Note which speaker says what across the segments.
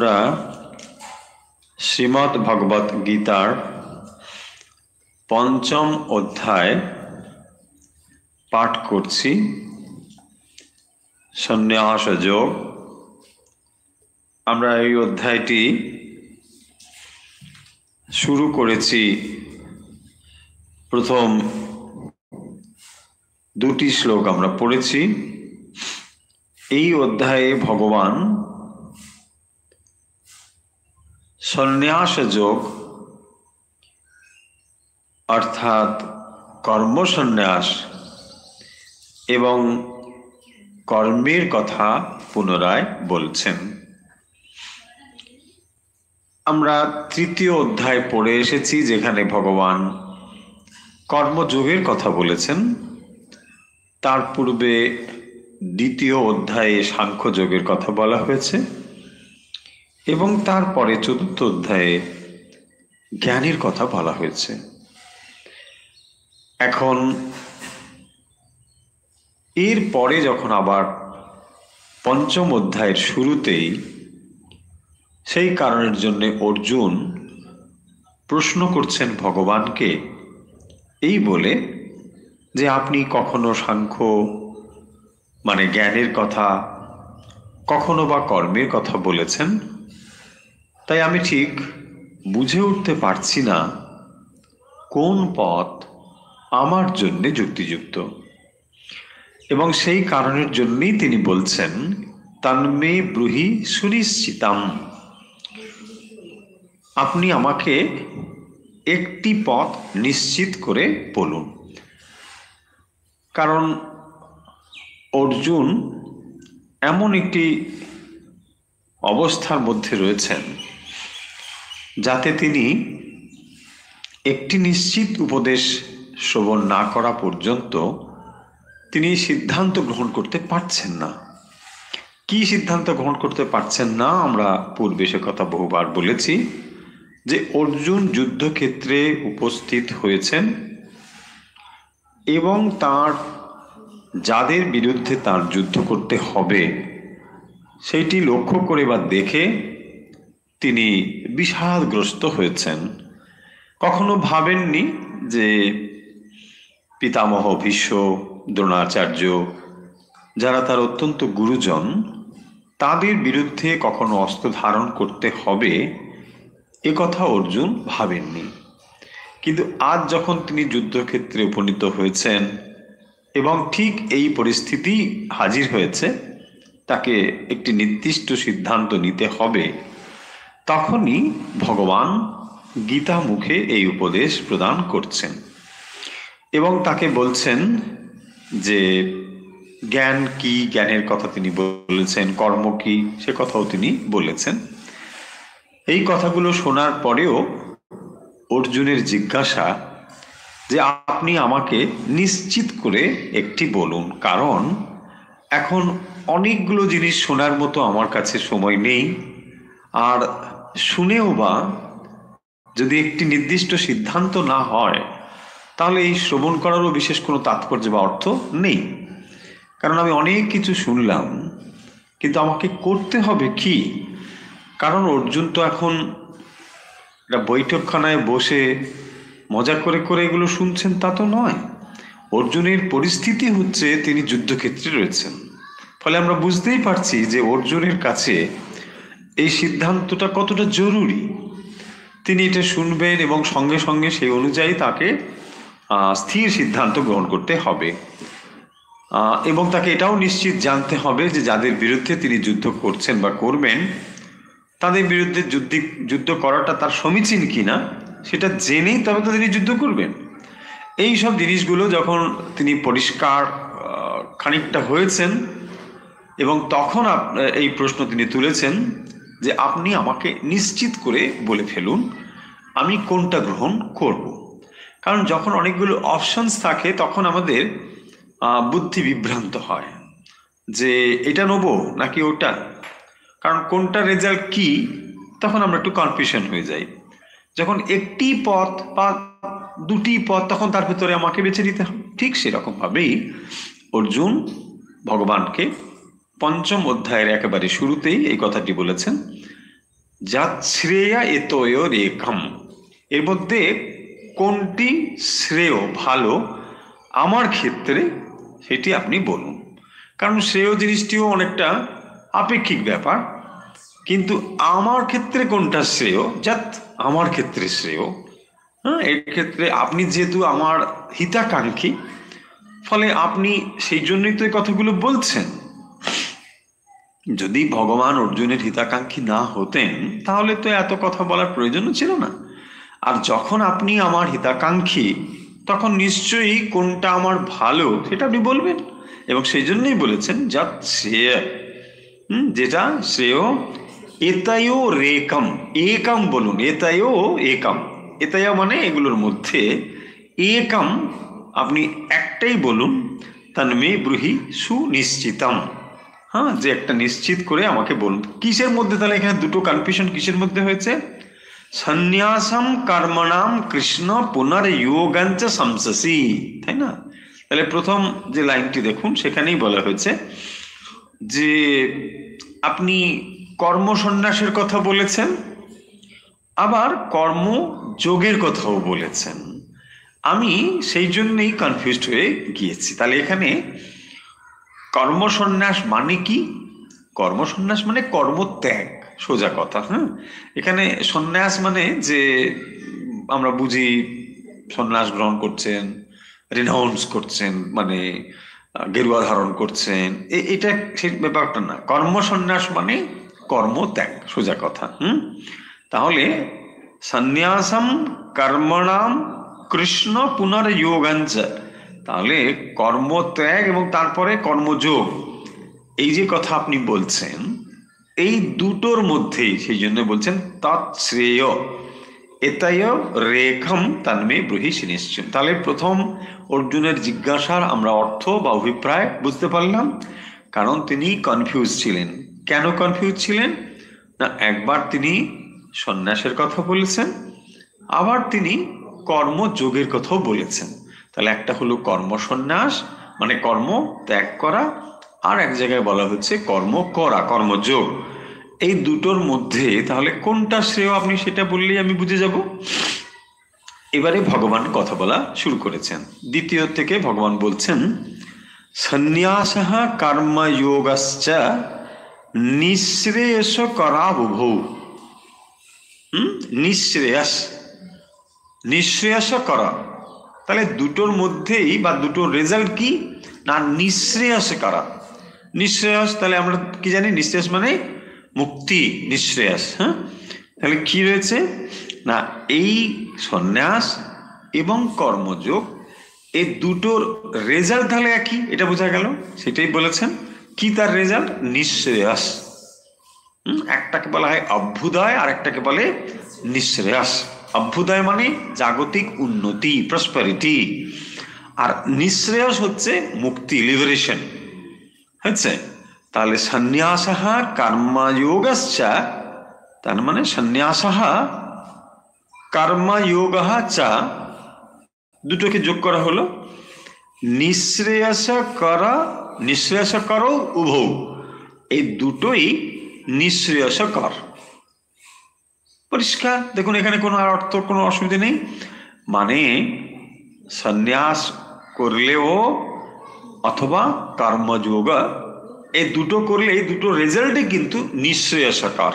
Speaker 1: আমরা শ্রীমদ্ ভগবত গীতার পঞ্চম অধ্যায় পাঠ করছি। সন্ন্যাস যোগ। আমরা এই অধ্যায়টি শুরু করেছি প্রথম দুটি শ্লোক আমরা পড়েছি। এই অধ্যায়ে ভগবান সন্ন্যাস যোগ অর্থাৎ কর্মসন্ন্যাস এবং কর্মের কথা পুনরায় বলছেন। আমরা তৃতীয় অধ্যায় পড়ে এসেছি, যেখানে ভগবান কর্মযোগের কথা বলেছেন। তার পূর্বে দ্বিতীয় অধ্যায়ে সাংখ্যযোগের কথা বলা হয়েছে এবং তারপরে চতুর্থ অধ্যায়ে জ্ঞানের কথা বলা হয়েছে। এখন এর পরে যখন আবার পঞ্চম অধ্যায়ের শুরুতেই সেই কারণের জন্য অর্জুন প্রশ্ন করছেন ভগবানকে এই বলে যে আপনি কখনো সাংখ্য মানে জ্ঞানের কথা, কখনো বা কর্মের কথা বলেছেন, তাই আমি ঠিক বুঝে উঠতে পারছি না কোন পথ আমার জন্যে যুক্তিযুক্ত। এবং সেই কারণের জন্যই তিনি বলছেন তন্মে ব্রূহি সুনিশ্চিতম, আপনি আমাকে একটি পথ নিশ্চিত করে বলুন। কারণ অর্জুন এমন একটি অবস্থার মধ্যে রয়েছেন যাতে তিনি একটি নিশ্চিত উপদেশ শ্রবণ না করা পর্যন্ত তিনি সিদ্ধান্ত গ্রহণ করতে পারছেন না। কি সিদ্ধান্ত গ্রহণ করতে পারছেন না? আমরা পূর্বে সে কথা বহুবার বলেছি যে অর্জুন যুদ্ধক্ষেত্রে উপস্থিত হয়েছেন এবং তার যাদের বিরুদ্ধে তার যুদ্ধ করতে হবে সেইটি লক্ষ্য করে বা দেখে তিনি বিষাদগ্রস্ত হয়েছেন। কখনো ভাবেননি যে পিতামহ ভীষ্ম, দ্রোণাচার্য, যারা তার অত্যন্ত গুরুজন, তাদের বিরুদ্ধে কখনো অস্ত্র ধারণ করতে হবে এ কথা অর্জুন ভাবেননি। কিন্তু আজ যখন তিনি যুদ্ধক্ষেত্রে উপনীত হয়েছেন এবং ঠিক এই পরিস্থিতি হাজির হয়েছে, তাকে একটি নির্দিষ্ট সিদ্ধান্ত নিতে হবে, তখনই ভগবান গীতা মুখে এই উপদেশ প্রদান করছেন এবং তাকে বলছেন যে জ্ঞান কি, জ্ঞানের কথা তিনি বলেছেন, কর্ম কি সে কথাও তিনি বলেছেন। এই কথাগুলো শোনার পরেও অর্জুনের জিজ্ঞাসা যে আপনি আমাকে নিশ্চিত করে একটি বলুন, কারণ এখন অনেকগুলো জিনিস শোনার মতো আমার কাছে সময় নেই, আর শুনেও বা যদি একটি নির্দিষ্ট সিদ্ধান্ত না হয় তাহলে এই শ্রবণ করারও বিশেষ কোনো তাৎপর্য বা অর্থ নেই। কারণ আমি অনেক কিছু শুনলাম, কিন্তু আমাকে করতে হবে কি? কারণ অর্জুন তো এখন একটা বৈঠকখানায় বসে মজা করে করে এগুলো শুনছেন তা তো নয়। অর্জুনের পরিস্থিতি হচ্ছে তিনি যুদ্ধক্ষেত্রে রয়েছেন। ফলে আমরা বুঝতেই পারছি যে অর্জুনের কাছে এই সিদ্ধান্তটা কতটা জরুরি। তিনি এটা শুনবেন এবং সঙ্গে সঙ্গে সেই অনুযায়ী তাকে স্থির সিদ্ধান্ত গ্রহণ করতে হবে এবং তাকে এটাও নিশ্চিত জানতে হবে যে যাদের বিরুদ্ধে তিনি যুদ্ধ করছেন বা করবেন, তাদের বিরুদ্ধে যুদ্ধ করাটা তার সমীচীন কিনা সেটা জেনেই তবে তো তিনি যুদ্ধ করবেন। এই সব জিনিসগুলো যখন তিনি পরিষ্কার খানিকটা হয়েছেন এবং তখন এই প্রশ্ন তিনি তুলেছেন যে আপনি আমাকে নিশ্চিত করে বলে ফেলুন আমি কোনটা গ্রহণ করব। কারণ যখন অনেকগুলো অপশনস থাকে তখন আমাদের বুদ্ধি বিভ্রান্ত হয় যে এটা নেব নাকি ওটা, কারণ কোনটা রেজাল্ট কি তখন আমরা একটু কনফিউশন হয়ে যাই। যখন একটি পথ বা দুটি পথ, তখন তার ভিতরে আমাকে বেছে নিতে হবে। ঠিক সেরকম ভাবেই অর্জুন ভগবানকে পঞ্চম অধ্যায়ের একেবারে শুরুতেই এই কথাটি বলেছেন যৎ শ্রেয়া এতয়োরেকম, এর মধ্যে কোনটি শ্রেয় ভালো আমার ক্ষেত্রে সেটি আপনি বলুন। কারণ শ্রেয় জিনিসটিও অনেকটা আপেক্ষিক ব্যাপার, কিন্তু আমার ক্ষেত্রে কোনটা শ্রেয়, যৎ আমার ক্ষেত্রে শ্রেয়। হ্যাঁ, এর ক্ষেত্রে আপনি যেহেতু আমার হিতাকাঙ্ক্ষী, ফলে আপনি সেই জন্যই তো এই কথাগুলো বলছেন। যদি ভগবান অর্জুনের হিতাকাঙ্ক্ষী না হতেন তাহলে তো এত কথা বলার প্রয়োজনও ছিল না। আর যখন আপনি আমার হিতাকাঙ্ক্ষী, তখন নিশ্চয়ই কোনটা আমার ভালো সেটা আপনি বলবেন, এবং সেই জন্যই বলেছেন যৎ শ্রেয়, যেটা শ্রেয়, এতয়ো রেকম, একম বলুন, এতয়ো একম, এতয় মানে এগুলোর মধ্যে, একম আপনি একটাই বলুন, তন্মে ব্রুহি সুনিশ্চিতম। হ্যাঁ, যে একটা নিশ্চিত করে আমাকে বলুন। কিসের মধ্যে, তাহলে এখানে দুটো কনফিউশন কিসের মধ্যে হয়েছে? সন্ন্যাসম কর্মণাম কৃষ্ণ পুনর্যোগঞ্চ সংসসি, তাই না? তাহলে প্রথম যে লাইনটি দেখুন, সেখানেই বলা হয়েছে যে আপনি কর্মসন্ন্যাসের কথা বলেছেন, আবার কর্মযোগের কথাও বলেছেন। আমি সেই জন্যই কনফিউজড হয়ে গিয়েছি। তাহলে এখানে কর্মসন্ন্যাস মানে কি? কর্মসন্ন্যাস মানে কর্মত্যাগ, সোজা কথা। হ্যাঁ, এখানে সন্ন্যাস মানে যে আমরা বুঝি সন্ন্যাস গ্রহণ করছেন, রিনাউন্স করছেন, মানে গেরুয়া ধারণ করছেন, এটা সেই ব্যাপারটা না। কর্মসন্ন্যাস মানে কর্মত্যাগ, সোজা কথা। তাহলে সন্ন্যাসম কর্মণাম কৃষ্ণ পুনর্যোগঞ্চ, তাহলে কর্মত্যাগ এবং তারপরে কর্মযোগ, এই যে কথা আপনি বলছেন, এই দুটোর মধ্যেই, সেই জন্য বলছেন তৎশ্রেয় এতয় রেখম তন্মে ব্রুহি সুনিশ্চিতম। তাহলে প্রথম অর্জুনের জিজ্ঞাসার আমরা অর্থ বা অভিপ্রায় বুঝতে পারলাম, কারণ তিনি কনফিউজ ছিলেন। কেন কনফিউজ ছিলেন না, একবার তিনি সন্ন্যাসের কথা বলেছেন, আবার তিনি কর্মযোগের কথাও বলেছেন। তাহলে একটা হলো কর্মসন্ন্যাস মানে কর্ম ত্যাগ করা, আর এক জায়গায় বলা হচ্ছে কর্ম করা, কর্মযোগ। এই দুটোর মধ্যে তাহলে কোনটা শ্রেয় আপনি সেটা বললেই আমি বুঝে যাব। এবারে ভগবান কথা বলা শুরু করেছেন। দ্বিতীয় থেকে ভগবান বলছেন সন্ন্যাসঃ কর্মযোগশ্চ নিঃশ্রেয়স করাবুভৌ। নিঃশ্রেয়স, নিঃশ্রেয়স করা, তাহলে দুটোর মধ্যেই বা দুটোর রেজাল্ট কি না, নিঃশ্রেয়স করা। নিঃশ্রেয়স, তাহলে আমরা কি জানি, নিঃশ্রেয়স মানে মুক্তি, নিঃশ্রেয়স। হ্যাঁ, তাহলে কি রয়েছে না, এই সন্ন্যাস এবং কর্মযোগ, এই দুটোর রেজাল্ট তাহলে একই, এটা বোঝা গেল। সেটাই বলেছেন, কি তার রেজাল্ট, নিঃশ্রেয়স। একটাকে বলা হয় অভ্যুদয়, আর একটাকে বলে নিঃশ্রেয়স। অভ্যুদয় মানে জাগতিক উন্নতি, প্রসপারিটি, আর নিঃশ্রেয়স হচ্ছে মুক্তি, লিবারেশন হচ্ছে। তাহলে সন্ন্যাসঃ কর্মযোগশ্চ, তার মানে সন্ন্যাসঃ কর্মযোগঃ চ, দুটোকে যোগ করা হলো, নিঃশ্রেয়স কর, নিঃশ্রেয়স করো উভৌ, এই দুটোই নিঃশ্রেয়স কর। পরিষ্কার দেখুন, এখানে কোনো আর অর্থ, কোনো অসুবিধা নেই। মানে সন্ন্যাস করলেও অথবা কর্মযোগ, এই দুটো করলে এই দুটো রেজাল্টে কিন্তু নিঃশ্রেয়সকর।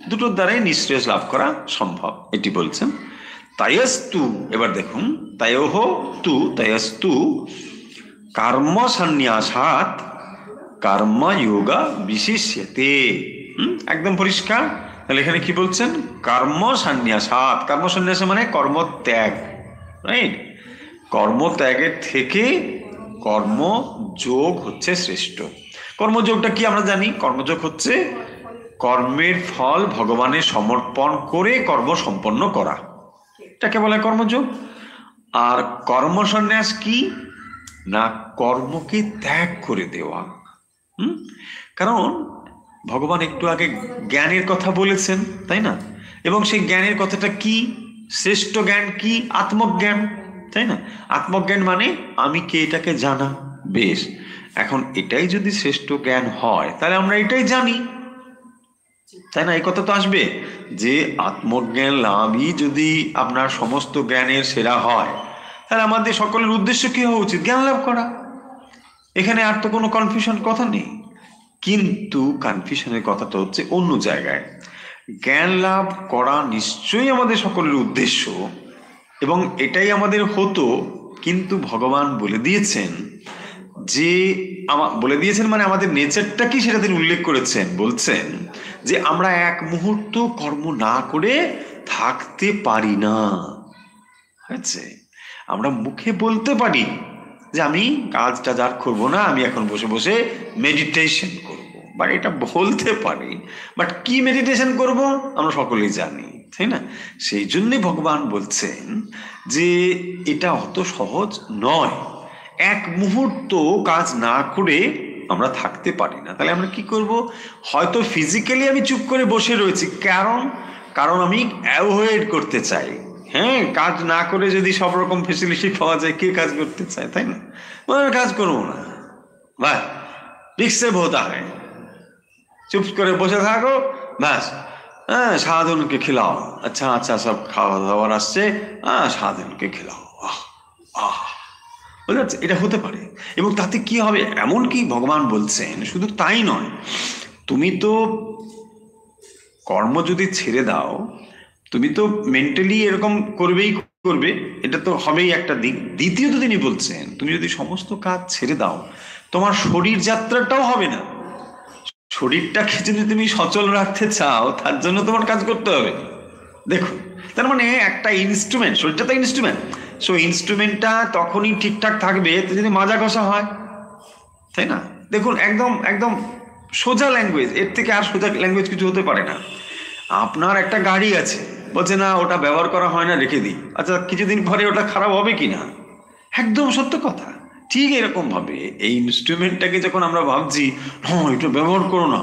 Speaker 1: দুটোর দ্বারাই নিঃশ্রেয়স লাভ করা সম্ভব, এটি বলছেন। তায়স্তু, এবার দেখুন, তায়োহ তু, তায়স্তু কর্ম সন্ন্যাসাৎ কর্মযোগ বিশিষ্যতে। একদম পরিষ্কার। তাহলে এখানে কি বলছেন, কর্ম সন্ন্যাসাৎ, কর্ম সন্ন্যাস মানে কর্মত্যাগ, রাইট? কর্মত্যাগের থেকে কর্মযোগ হচ্ছে শ্রেষ্ঠ। কর্মযোগটা কি আমরা জানি, কর্মযোগ হচ্ছে কর্মের ফল ভগবানের সমর্পণ করে কর্ম সম্পন্ন করা, এটাকে বলে কর্মযোগ। আর কর্মসন্ন্যাস কি না, কর্মকে ত্যাগ করে দেওয়া। কারণ ভগবান একটু আগে জ্ঞানের কথা বলেছেন, তাই না? এবং সেই জ্ঞানের কথাটা কি, শ্রেষ্ঠ জ্ঞান কি, আত্মজ্ঞান, তাই না? আত্মজ্ঞান মানে আমি কে, এটাকে জানা। বেশ, এখন এটাই যদি শ্রেষ্ঠ জ্ঞান হয়, তাহলে আমরা এটাই জানি। তাই না? এই কথা তো আসবে যে আত্মজ্ঞান লাভই যদি আপনার সমস্ত জ্ঞানের সেরা হয়, তাহলে আমাদের সকলের উদ্দেশ্য কি হওয়া উচিত? জ্ঞান লাভ করা। এখানে আর তো কোনো কনফিউশন কথা নেই। কিন্তু কনফিউশনের কথাটা হচ্ছে অন্য জায়গায়। জ্ঞান লাভ করা নিশ্চয়ই আমাদের সকলের উদ্দেশ্য, এবং এটাই আমাদের হতো, কিন্তু ভগবান বলে দিয়েছেন যে বলে দিয়েছেন মানে আমাদের নেচারটা কি সেটা তিনি উল্লেখ করেছেন। বলছেন যে আমরা এক মুহূর্ত কর্ম না করে থাকতে পারি না। হয়েছে, আমরা মুখে বলতে পারি যে আমি কাজটা যার করবো না, আমি এখন বসে বসে মেডিটেশন করব, বা এটা বলতে পারি, বাট কি মেডিটেশন করব আমরা সকলেই জানি, তাই না? সেই জন্যে ভগবান বলছেন যে এটা অত সহজ নয়, এক মুহূর্ত কাজ না করে আমরা থাকতে পারি না। তাহলে আমরা কি করব? হয়তো ফিজিক্যালি আমি চুপ করে বসে রয়েছি, কারণ আমি অ্যাভয়েড করতে চাই। হ্যাঁ, কাজ না করে যদি সব রকম ফেসিলিটি পাওয়া যায়, কে কাজ করতে চায়, তাই না? কাজ করবো না, বাহ রিক্সে ভোতা হয়, চুপ করে বসে থাকো, ব্যাস। হ্যাঁ, সাধনকে খিলাও, আচ্ছা আচ্ছা সব খাওয়া দাওয়ার আসছে, হ্যাঁ সাধনকে খিলাও, আহ আহ, বুঝতে পারছি? এটা হতে পারে। এবং তাতে কি হবে, এমন কি ভগবান বলছেন, শুধু তাই নয়, তুমি তো কর্ম যদি ছেড়ে দাও, তুমি তো মেন্টালি এরকম করবে, এটা তো হবেই একটা দিক। দ্বিতীয়ত তিনি বলছেন তুমি যদি সমস্ত কাজ ছেড়ে দাও, তোমার শরীর যাত্রাটাও হবে না। শরীরটাকে যদি তুমি সচল রাখতে চাও, তার জন্য তোমার কাজ করতে হবে। দেখুন, তার মানে একটা ইনস্ট্রুমেন্ট, শরীরটা তো ইনস্ট্রুমেন্ট, সো ইনস্ট্রুমেন্টটা তখনই ঠিকঠাক থাকবে যদি মাজা ঘষা হয়, তাই না? দেখুন, একদম একদম সোজা ল্যাঙ্গুয়েজ, এর থেকে আর সোজা ল্যাঙ্গুয়েজ কিছু হতে পারে না। আপনার একটা গাড়ি আছে, বলছে না ওটা ব্যবহার করা হয় না, রেখে দিই, আচ্ছা কিছুদিন পরে ওটা খারাপ হবে কি না? একদম সত্য কথা। ঠিক এরকম ভাবে এই ইনস্ট্রুমেন্টটাকে যখন আমরা ভাবছি হ্যাঁ এটা ব্যবহার করো না,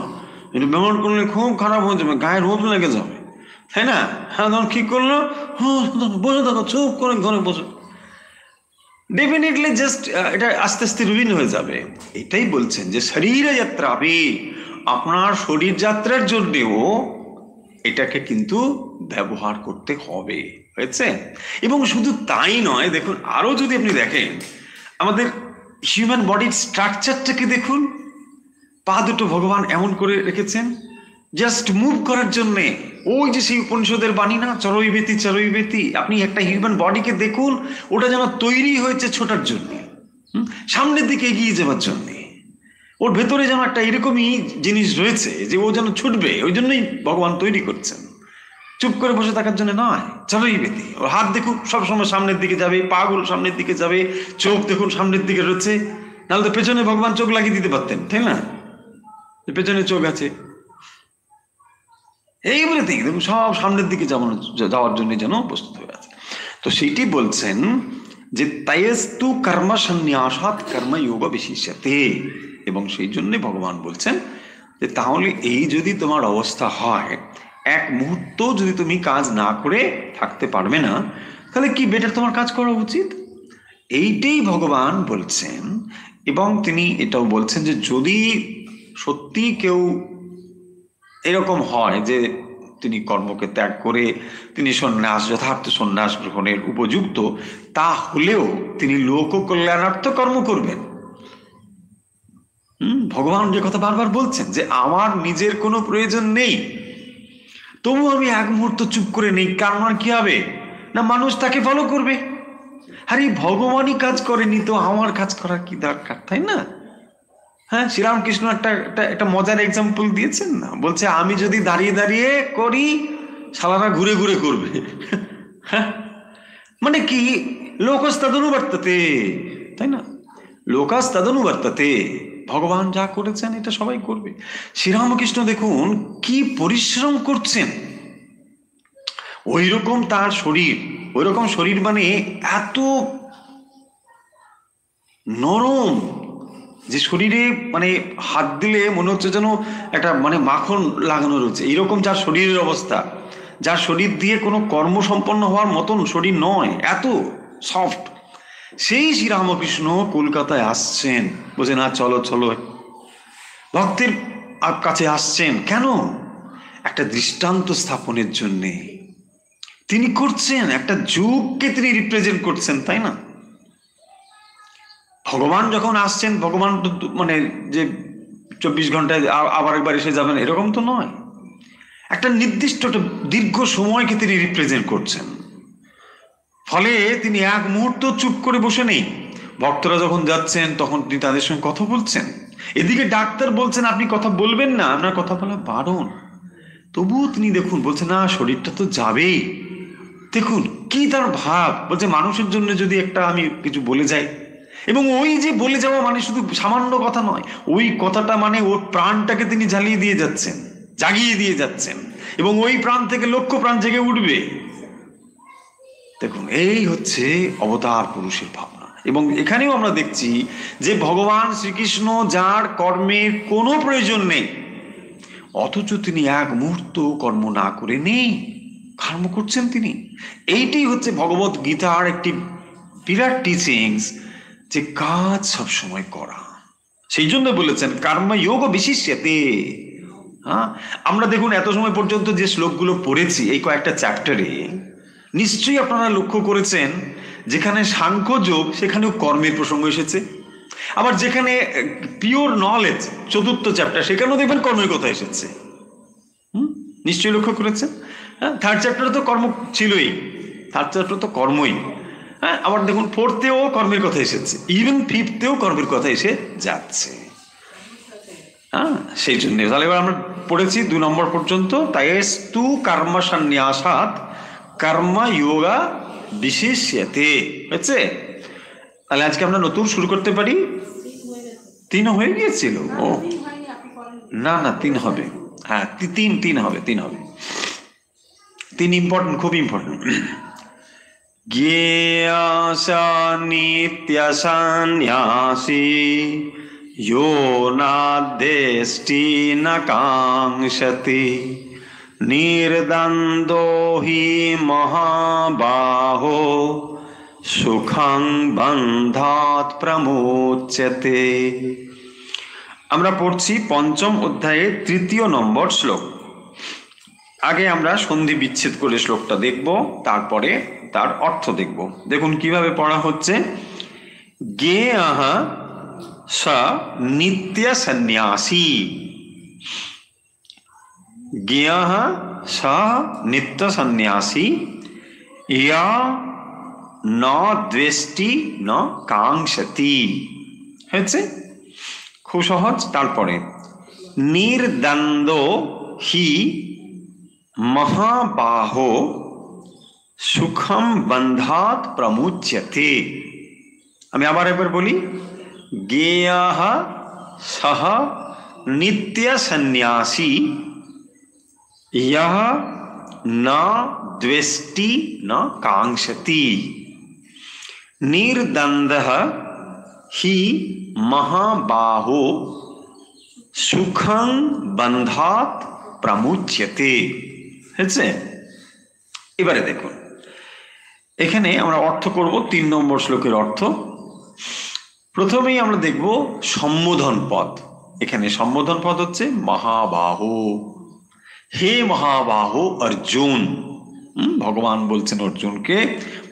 Speaker 1: এটা ব্যবহার করলে খুব খারাপ হয়ে যাবে, গায়ে রোদ লেগে যাবে, তাই না? হ্যাঁ, তখন কি করলো, হ্যাঁ বসে থাকো, চুপ করে ঘরে বসে, ডেফিনেটলি জাস্ট এটা আস্তে আস্তে রুইন হয়ে যাবে। এটাই বলছেন যে শরীর যাত্রা, আপনার শরীর যাত্রার জন্যেও এটাকে কিন্তু ব্যবহার করতে হবে, হয়েছে? এবং শুধু তাই নয়, দেখুন আরো যদি আপনি দেখেন আমাদের হিউম্যান বডির স্ট্রাকচারটাকে দেখুন, পা দুটো ভগবান এমন করে রেখেছেন জাস্ট মুভ করার জন্যে। ওই যে সেই উপনিষদের বাণী না, চরৈবেতি চরৈবেতি, আপনি একটা হিউম্যান বডিকে দেখুন, ওটা যেন তৈরি হয়েছে ছোটার জন্যে, সামনের দিকে এগিয়ে যাওয়ার জন্যে। ওর ভেতরে যেন একটা এরকমই জিনিস রয়েছে যে ও যেন ছুটবে, ওই জন্যই ভগবান তৈরি করছেন, চুপ করে বসে থাকার জন্য নয়। চরৈবেতি, ওর হাত দেখুন সবসময় সামনের দিকে যাবে, পা গুলো সামনের দিকে যাবে, চোখ দেখুন সামনের দিকে রয়েছে, নাহলে তো পেছনে ভগবান চোখ লাগিয়ে দিতে পারতেন, তাই না? পেছনে চোখ আছে, এইগুলো থেকে দেখুন সব সামনের দিকে যাওয়ার জন্য যেন প্রস্তুত হয়ে আছে। তো সেইটি বলছেন যে তাইস্তু কর্ম সন্ন্যাসাৎ কর্মযোগ বিশিষ্যতে, এবং সেই জন্য ভগবান বলছেন যে তাহলে এই যদি তোমার অবস্থা হয়, এক মুহূর্ত যদি তুমি কাজ না করে থাকতে পারবে না, তাহলে কি বেটার তোমার কাজ করা উচিত, এইটাই ভগবান বলছেন। এবং তিনি এটাও বলছেন যে যদি সত্যি কেউ এরকম হয় যে তিনি কর্মকে ত্যাগ করে তিনি সন্ন্যাস, যথার্থ সন্ন্যাস গ্রহণের উপযুক্ত, তাহলেও তিনি লোক কল্যাণার্থ কর্ম করবেন। ভগবান যে কথা বারবার বলছেন যে আমার নিজের কোনো প্রয়োজন নেই, তবু আমি এক মুহূর্ত চুপ করে নেই, কারণ আর কি হবে না, মানুষ তাকে ফলো করবে। আরে ভগবানই কাজ করেনি তো আমার কাজ করার কি দরকার, তাই না? হ্যাঁ, শ্রীরামকৃষ্ণ একটা মজার এক্সাম্পল দিয়েছেন না, বলছে আমি যদি দাঁড়িয়ে দাঁড়িয়ে করি, সালারা ঘুরে ঘুরে করবে। হ্যাঁ, মানে কি, লোকস্তাদনুবর্ততে, তাই না? লোকস্তাদনুবর্ততে, ভগবান যা করেছেন এটা সবাই করবে। শ্রীরামকৃষ্ণ দেখুন কি পরিশ্রম করছেন, ওইরকম তার শরীর, ওইরকম শরীর মানে এত নরম যে শরীরে মানে হাত দিলে মনে হচ্ছে যেন একটা মানে মাখন লাগানো রয়েছে, এইরকম যার শরীরের অবস্থা, যার শরীর দিয়ে কোনো কর্ম সম্পন্ন হওয়ার মতন শরীর নয়, এত সফট। সেই শ্রীরামকৃষ্ণ কলকাতায় আসছেন, বলছে না চলো চলো, ভক্তের কাছে আসছেন কেন? একটা দৃষ্টান্ত স্থাপনের জন্যে তিনি করছেন, একটা যুগকে তিনি রিপ্রেজেন্ট করছেন, তাই না? ভগবান যখন আসছেন, ভগবান তো মানে যে 24 ঘন্টায় আবার একবার এসে যাবেন এরকম তো নয়। একটা নির্দিষ্ট একটা দীর্ঘ সময়কে তিনি রিপ্রেজেন্ট করছেন। ফলে তিনি এক মুহূর্ত চুপ করে বসে নেই। ভক্তরা যখন যাচ্ছেন তখন তিনি তাদের সঙ্গে কথা বলছেন। এদিকে ডাক্তার বলছেন আপনি কথা বলবেন না, আপনার কথা বলা বারণ। তবুও তিনি দেখুন বলছে না, শরীরটা তো যাবেই। দেখুন কি তার ভাব, বলছে মানুষের জন্য যদি একটা আমি কিছু বলে যাই, এবং ওই যে বলে যাওয়া মানে শুধু সামান্য কথা নয়, ওই কথাটা মানে ওর প্রাণটাকে তিনি জ্বালিয়ে দিয়ে যাচ্ছেন, জাগিয়ে দিয়ে যাচ্ছেন, এবং ওই প্রাণ থেকে লক্ষ প্রাণ জেগে উঠবে। দেখুন এই হচ্ছে অবতার পুরুষের ভাবনা। এবং এখানেও আমরা দেখছি যে ভগবান শ্রীকৃষ্ণ যার কর্মের কোনো প্রয়োজন নেই, অথচ তিনি এক মুহূর্ত কর্ম না করে নেই, কর্ম করছেন তিনি। এইটাই হচ্ছে ভগবত গীতার একটি বিরাট টিচিংস, যে কাজ সবসময় করা। সেই জন্য বলেছেন কর্মযোগ বিশিষ্যতে। হ্যাঁ, আমরা দেখুন এত সময় পর্যন্ত যে শ্লোকগুলো পড়েছি এই কয়েকটা চ্যাপ্টারে, নিশ্চয়ই আপনারা লক্ষ্য করেছেন যেখানে সাংখ্যযোগ সেখানেও কর্মের প্রসঙ্গ এসেছে। আবার যেখানে পিওর নলেজ 4th চ্যাপ্টার, সেখানেও দেখবেন কর্মের কথা এসেছে। নিশ্চয়ই লক্ষ্য করেছেন। হ্যাঁ, 3rd চ্যাপ্টারে তো কর্ম ছিলই, 3rd চ্যাপ্টার তো কর্মই। হ্যাঁ, আবার দেখুন 4th-এও কর্মের কথা এসেছে, ইভেন 5th-এও কর্মের কথা এসে যাচ্ছে। হ্যাঁ, সেই জন্য তাহলে এবার আমরা পড়েছি 2 নম্বর পর্যন্ত। তাইস্তু কর্ম সন্ন্যাসাৎ কর্মযোগা বিশিষ্যতে হয়েছে। তাহলে আজকে আমরা নতুন শুরু করতে পারি। 3 হয়ে গিয়েছিল? ও না না, 3 হবে। হ্যাঁ, 3 হবে, 3 হবে। 3 ইম্পর্টেন্ট, খুব ইম্পর্টেন্ট। জ্ঞেয়সা নিত্য সন্ন্যাসী यो नाद्वेष्टि न कांक्षति निर्द्वन्द्वो हि महाबाहो सुखं बन्धात् प्रमुच्यते। আমরা পড়ছি 5ম অধ্যায়ের 3য় নম্বর শ্লোক। আগে আমরা সন্ধি বিচ্ছেদ করে শ্লোকটা দেখব, তারপরে তার অর্থ দেখব। দেখুন কিভাবে পড়া হচ্ছে। জ্ঞেয়ঃ स नित्य सन्यासी। ज्ञेयः स नित्य सन्यासी या न द्वेष्टि न कांक्षति। হয়েছে? খুব সহজ। তারপরে নির্দ্বন্দ্ব হি মহাবাহো সুখম বন্ধাৎ প্রমুচ্যতে। আমি আবার একবার বলি। জ্ঞেয়ঃ সঃ নিত্য সন্ন্যাসী ইয়ঃ ন দ্বেষ্টি ন কাঙ্ক্ষতি নির্দ্বন্দ্বঃ হি মহাবাহো সুখং বন্ধাৎ প্রমুচ্যতে। হয়েছে? এবারে দেখুন, এখানে আমরা অর্থ করব 3 নম্বর শ্লোকের অর্থ। প্রথমেই আমরা দেখব সম্বোধন পদ। এখানে সম্বোধন পদ হচ্ছে মহাবাহু। হে মহাবাহু অর্জুন। ভগবান বলছেন অর্জুনকে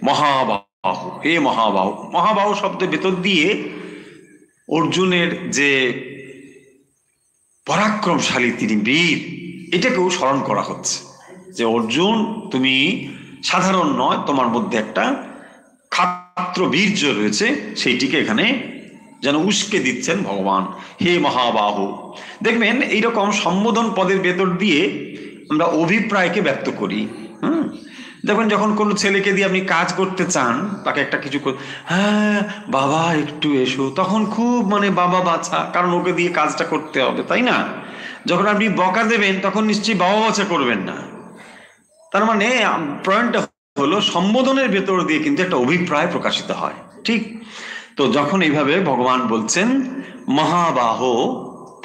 Speaker 1: মহাবাহু, হে মহাবাহু। মহাবাহু শব্দের ভেতর দিয়ে অর্জুনের যে পরাক্রমশালী, তিনি বীর, এটাকেও স্মরণ করা হচ্ছে যে অর্জুন তুমি সাধারণ নয়, তোমার মধ্যে একটা ক্ষাত্র বীর্য রয়েছে, সেইটিকে এখানে যেন উস্কে দিচ্ছেন ভগবান। হে মহাবাহু। দেখবেন এইরকম সম্বোধন পদের ভেতর দিয়ে আমরা অভিপ্রায়কে ব্যক্ত করি। দেখবেন যখন কোনো ছেলেকে দিয়ে আপনি কাজ করতে চান, তাকে একটা কিছু, হ্যাঁ বাবা একটু এসো, তখন খুব মানে বাবা বাছা, কারণ ওকে দিয়ে কাজটা করতে হবে, তাই না? যখন আপনি বকা দেবেন তখন নিশ্চয়ই বাবা বাছা করবেন না। তার মানে পয়েন্টটা হলো সম্বোধনের ভেতর দিয়ে কিন্তু একটা অভিপ্রায় প্রকাশিত হয়। ঠিক তো যখন এইভাবে ভগবান বলছেন মহাবাহ,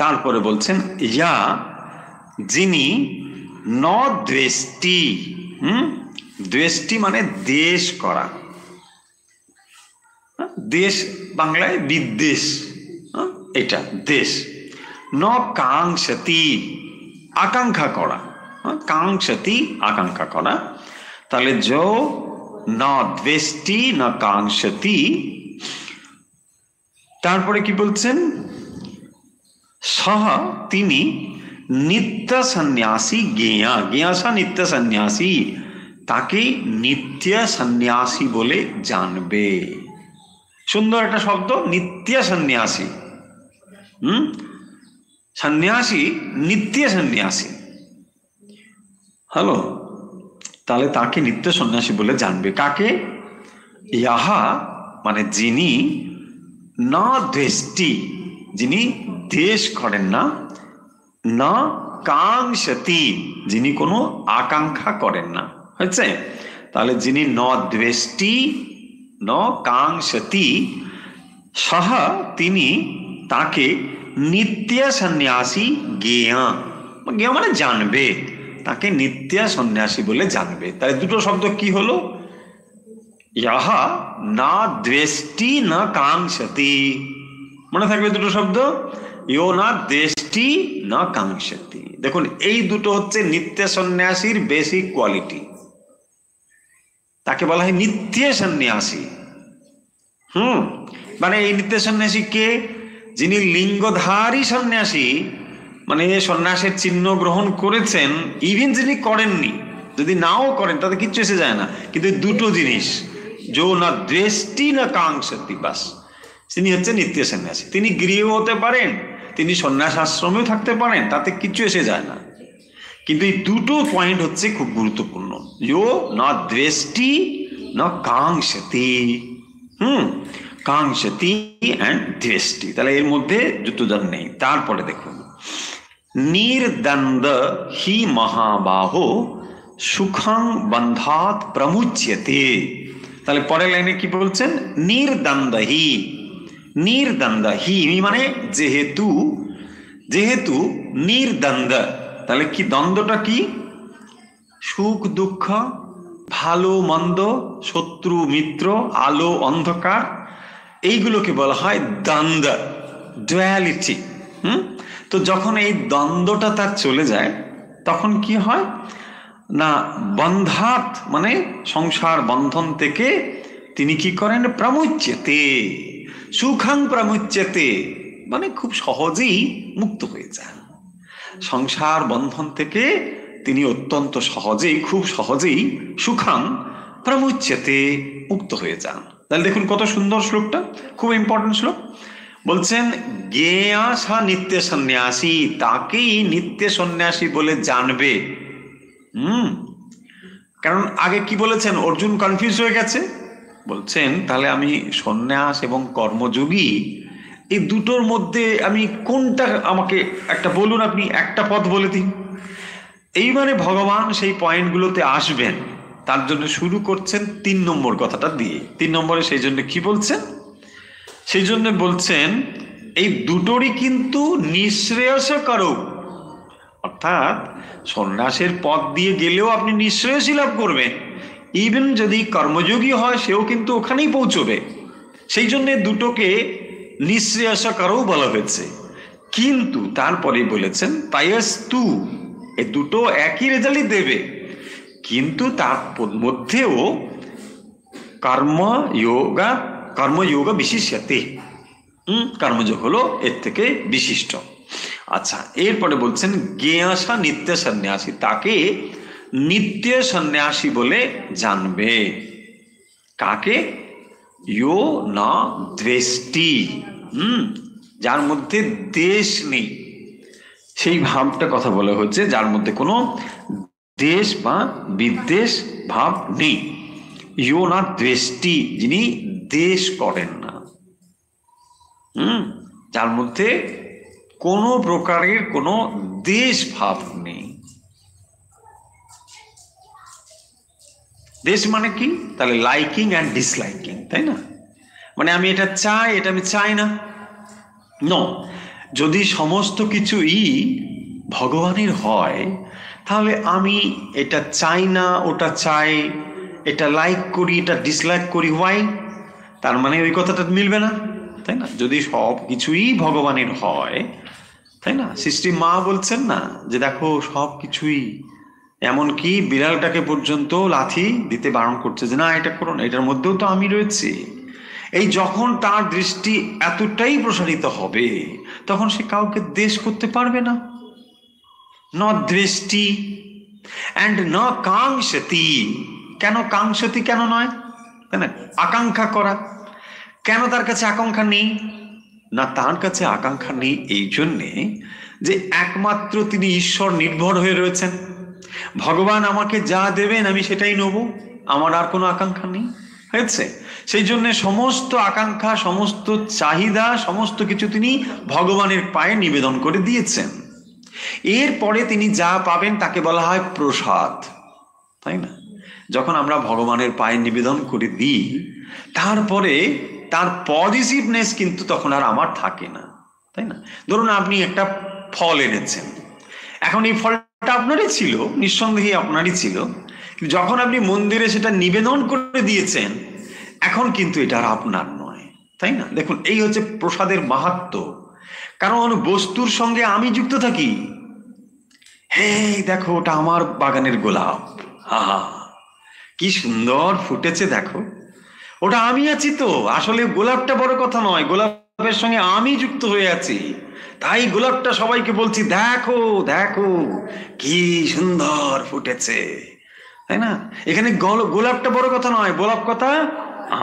Speaker 1: তারপরে বলছেন ইয়া, যিনি ন দ্বেষ্টি। দ্বেষ্টি মানে দেশ করা। দেশ বাংলায় বিদ্বেষ, এটা দেশ। ন কাঙ্ক্ষতি, আকাঙ্ক্ষা করা। কাঙ্ক্ষতি আকাঙ্ক্ষা করা। তাহলে যো না দ্বেষ্টি না কাঙ্ক্ষতি। তারপরে কি বলছেন, সহ তিনি নিত্য সন্ন্যাসী জ্ঞেয়া, জ্ঞেয়াসা নিত্য সন্ন্যাসী, তাকে নিত্য সন্ন্যাসী বলে জানবে। সুন্দর একটা শব্দ, নিত্য সন্ন্যাসী। সন্ন্যাসী, নিত্য সন্ন্যাসী। হ্যালো, তাহলে তাকে নিত্য সন্ন্যাসী বলে জানবে। কাকে? ইহা মানে যিনি না দ্বেষ্টি, যিনি দ্বেষ করেন না, না কাঙ্ক্ষতি, যিনি কোনো আকাঙ্ক্ষা করেন না। হয়েছে? তাহলে যিনি ন দ্বেষ্টি ন কাঙ্ক্ষতি, সহ তিনি, তাকে নিত্য সন্ন্যাসী জ্ঞেয়া, জ্ঞেয়া মানে জানবে, তাকে নিত্য সন্ন্যাসী বলে জানবে। তাহলে দুটো শব্দ কি হলো? ইহা না দ্বেষ্টি না কাঙ্ক্ষতি, মনে থাকবে দুটো শব্দ, ইও না দ্বেষ্টি না কাঙ্ক্ষতি। দেখুন, এই দুটো হচ্ছে নিত্য সন্ন্যাসীর বেসিক কোয়ালিটি। তাকে বলা হয় নিত্য সন্ন্যাসী। মানে এই নিত্য সন্ন্যাসী কে? যিনি লিঙ্গধারী সন্ন্যাসী, মানে সন্ন্যাসের চিহ্ন গ্রহণ করেছেন, ইভেন যিনি করেননি, যদি নাও করেন তাতে কিচ্ছু এসে যায় না, কিন্তু দুটো জিনিস, যো না দ্বেষ্টি না কাঙ্ক্ষতি, বাস, তিনি হচ্ছে নিত্য সন্ন্যাসী। তিনি গৃহেও হতে পারেন, তিনি সন্ন্যাস আশ্রমেও থাকতে পারেন, তাতে কিচ্ছু এসে যায় না। কিন্তু এই দুটো পয়েন্ট হচ্ছে খুব গুরুত্বপূর্ণ, যো না দ্বেষ্টি না কাঙ্ক্ষতি। কাঙ্ক্ষতি অ্যান্ড দ্বেষ্টি, তাহলে এর মধ্যে যুক্তদান নেই। তারপরে দেখুন, নির্দ্বন্দ্ব হি মহাবাহো সুখং বন্ধাৎ প্রমুচ্যতে। তাহলে পরের লাইনে কি বলছেন? নির্দ্বন্দ্ব হি, নির্দ্বন্দ্ব হি মানে যেহেতু, যেহেতু নির্দ্বন্দ্ব, তাহলে কি দ্বন্দ্বটা কি? সুখ দুঃখ, ভালো মন্দ, শত্রু মিত্র, আলো অন্ধকার, এইগুলোকে বলা হয় দ্বন্দ্ব, ডুয়ালিটি। তো যখন এই দ্বন্দ্বটা তার চলে যায়, তখন কি হয় না, বন্ধাত মানে সংসার বন্ধন থেকে তিনি কি করেন? প্রমুচ্যতে, সুখং প্রমুচ্যতে, মানে খুব সহজেই মুক্ত হয়ে যান। সংসার বন্ধন থেকে তিনি অত্যন্ত সহজেই, খুব সহজেই সুখং প্রমুচ্যতে, মুক্ত হয়ে যান। তাহলে দেখুন কত সুন্দর শ্লোকটা, খুব ইম্পর্টেন্ট শ্লোক। বলছেন জ্ঞেয়া সা নিত্য সন্ন্যাসী, তাকেই নিত্য সন্ন্যাসী বলে জানবে। কারণ আগে কি বলেছেন, অর্জুন কনফিউজ হয়ে গেছে। বলছেন তাহলে আমি সন্ন্যাস এবং কর্মযোগী, এই দুটোর মধ্যে আমি কোনটা, আমাকে একটা বলুন, আপনি একটা পথ বলে দিন। এইবারে ভগবান সেই পয়েন্টগুলোতে আসবেন, তার জন্য শুরু করছেন 3 নম্বর কথাটা দিয়ে। 3 নম্বরে সেই জন্য কি বলছেন? সেই জন্য বলছেন এই দুটোরই কিন্তু নিঃশ্রেয়সকারক, অর্থাৎ সন্ন্যাসের পথ দিয়ে গেলেও আপনি নিঃশ্রেয়সী লাভ করবেন, ইভেন যদি কর্মযোগী হয় সেও কিন্তু ওখানেই পৌঁছবে। সেই জন্য দুটোকে নিঃশ্রেয়সকারও বলা হয়েছে। কিন্তু তারপরে বলেছেন তাইস্তু, এ দুটো একই রেজাল্টই দেবে, কিন্তু তার মধ্যেও কর্মযোগ বিশিষ্যতে, কর্মযোগ হলো এর থেকে বিশিষ্ট। আচ্ছা, এরপরে বলছেন জ্ঞেয়াসা নিত্য সন্ন্যাসী, তাকে নিত্য সন্ন্যাসী বলে জানবে। কাকে? ইয়ো না দ্বেষ্টি, যার মধ্যে দেশ নেই, সেই ভাবটা কথা বলা হচ্ছে, যার মধ্যে কোনো দেশ বা বিদ্বেষ ভাব নেই। ইয়ো না দ্বেষ্টি, যিনি দেশ করেন না, যার মধ্যে কোনো প্রকারের কোনো দেশ ভাব নেই। দেশ মানে কি? তাহলে লাইকিং অ্যান্ড ডিসলাইকিং, তাই না? মানে আমি এটা চাই, এটা আমি চাই না, নো। যদি সমস্ত কিছুই ভগবানের হয়, তাহলে আমি এটা চাই না, ওটা চাই, এটা লাইক করি, এটা ডিসলাইক করি, হোয়াই? তার মানে ওই কথাটা মিলবে না, তাই না? যদি সব কিছুই ভগবানের হয়, তাই না? সৃষ্টি মা বলছেন না যে দেখো সব কিছুই এমনকি বিড়ালটাকে পর্যন্ত লাথি দিতে বারণ করছে যে না এটা করো না, এটার মধ্যেও তো আমি রয়েছি। এই যখন তার দৃষ্টি এতটাই প্রসারিত হবে তখন সে কাউকে দ্বেষ করতে পারবে না। ন দৃষ্টি অ্যান্ড ন কাঙ্ক্ষতি। কেন কাঙ্ক্ষতি কেন নয়, তাই না? আকাঙ্ক্ষা করা। কেন তার কাছে আকাঙ্ক্ষা নেই? না, তার কাছে আকাঙ্ক্ষা নেই এই জন্যে যে একমাত্র তিনি ঈশ্বর নির্ভর হয়ে রয়েছেন। ভগবান আমাকে যা দেবেন আমি সেটাই নেব, আমার আর কোনো আকাঙ্ক্ষা নেই, হয়েছে? সেই জন্য সমস্ত আকাঙ্ক্ষা, সমস্ত চাহিদা, সমস্ত কিছু তিনি ভগবানের পায়ে নিবেদন করে দিয়েছেন। এরপরে তিনি যা পাবেন তাকে বলা হয় প্রসাদ, তাই না? যখন আমরা ভগবানের পায়ে নিবেদন করে দিই তারপরে তার পজিটিভনেস কিন্তু তখন আর আমার থাকে না, তাই না? ধরুন আপনি একটা ফল এনেছেন, এখন এই ফলটা আপনারই ছিল, নিঃসন্দেহে আপনারই ছিল, যখন আপনি মন্দিরে সেটা নিবেদন করে দিয়েছেন এখন কিন্তু এটা আর আপনার নয়, তাই না? দেখুন, এই হচ্ছে প্রসাদের মাহাত্ম্য। কারণ বস্তুর সঙ্গে আমি যুক্ত থাকি। হে দেখো, ওটা আমার বাগানের গোলাপ, হা কি সুন্দর ফুটেছে, দেখো ওটা আমি আছি তো। আসলে গোলাপটা বড় কথা নয়, গোলাপের সঙ্গে আমি যুক্ত হয়ে আছি, তাই গোলাপটা সবাইকে বলছি দেখো দেখো কি সুন্দর ফুটেছে, তাই না? এখানে গোলাপটা বড় কথা নয়, গোলাপ কথা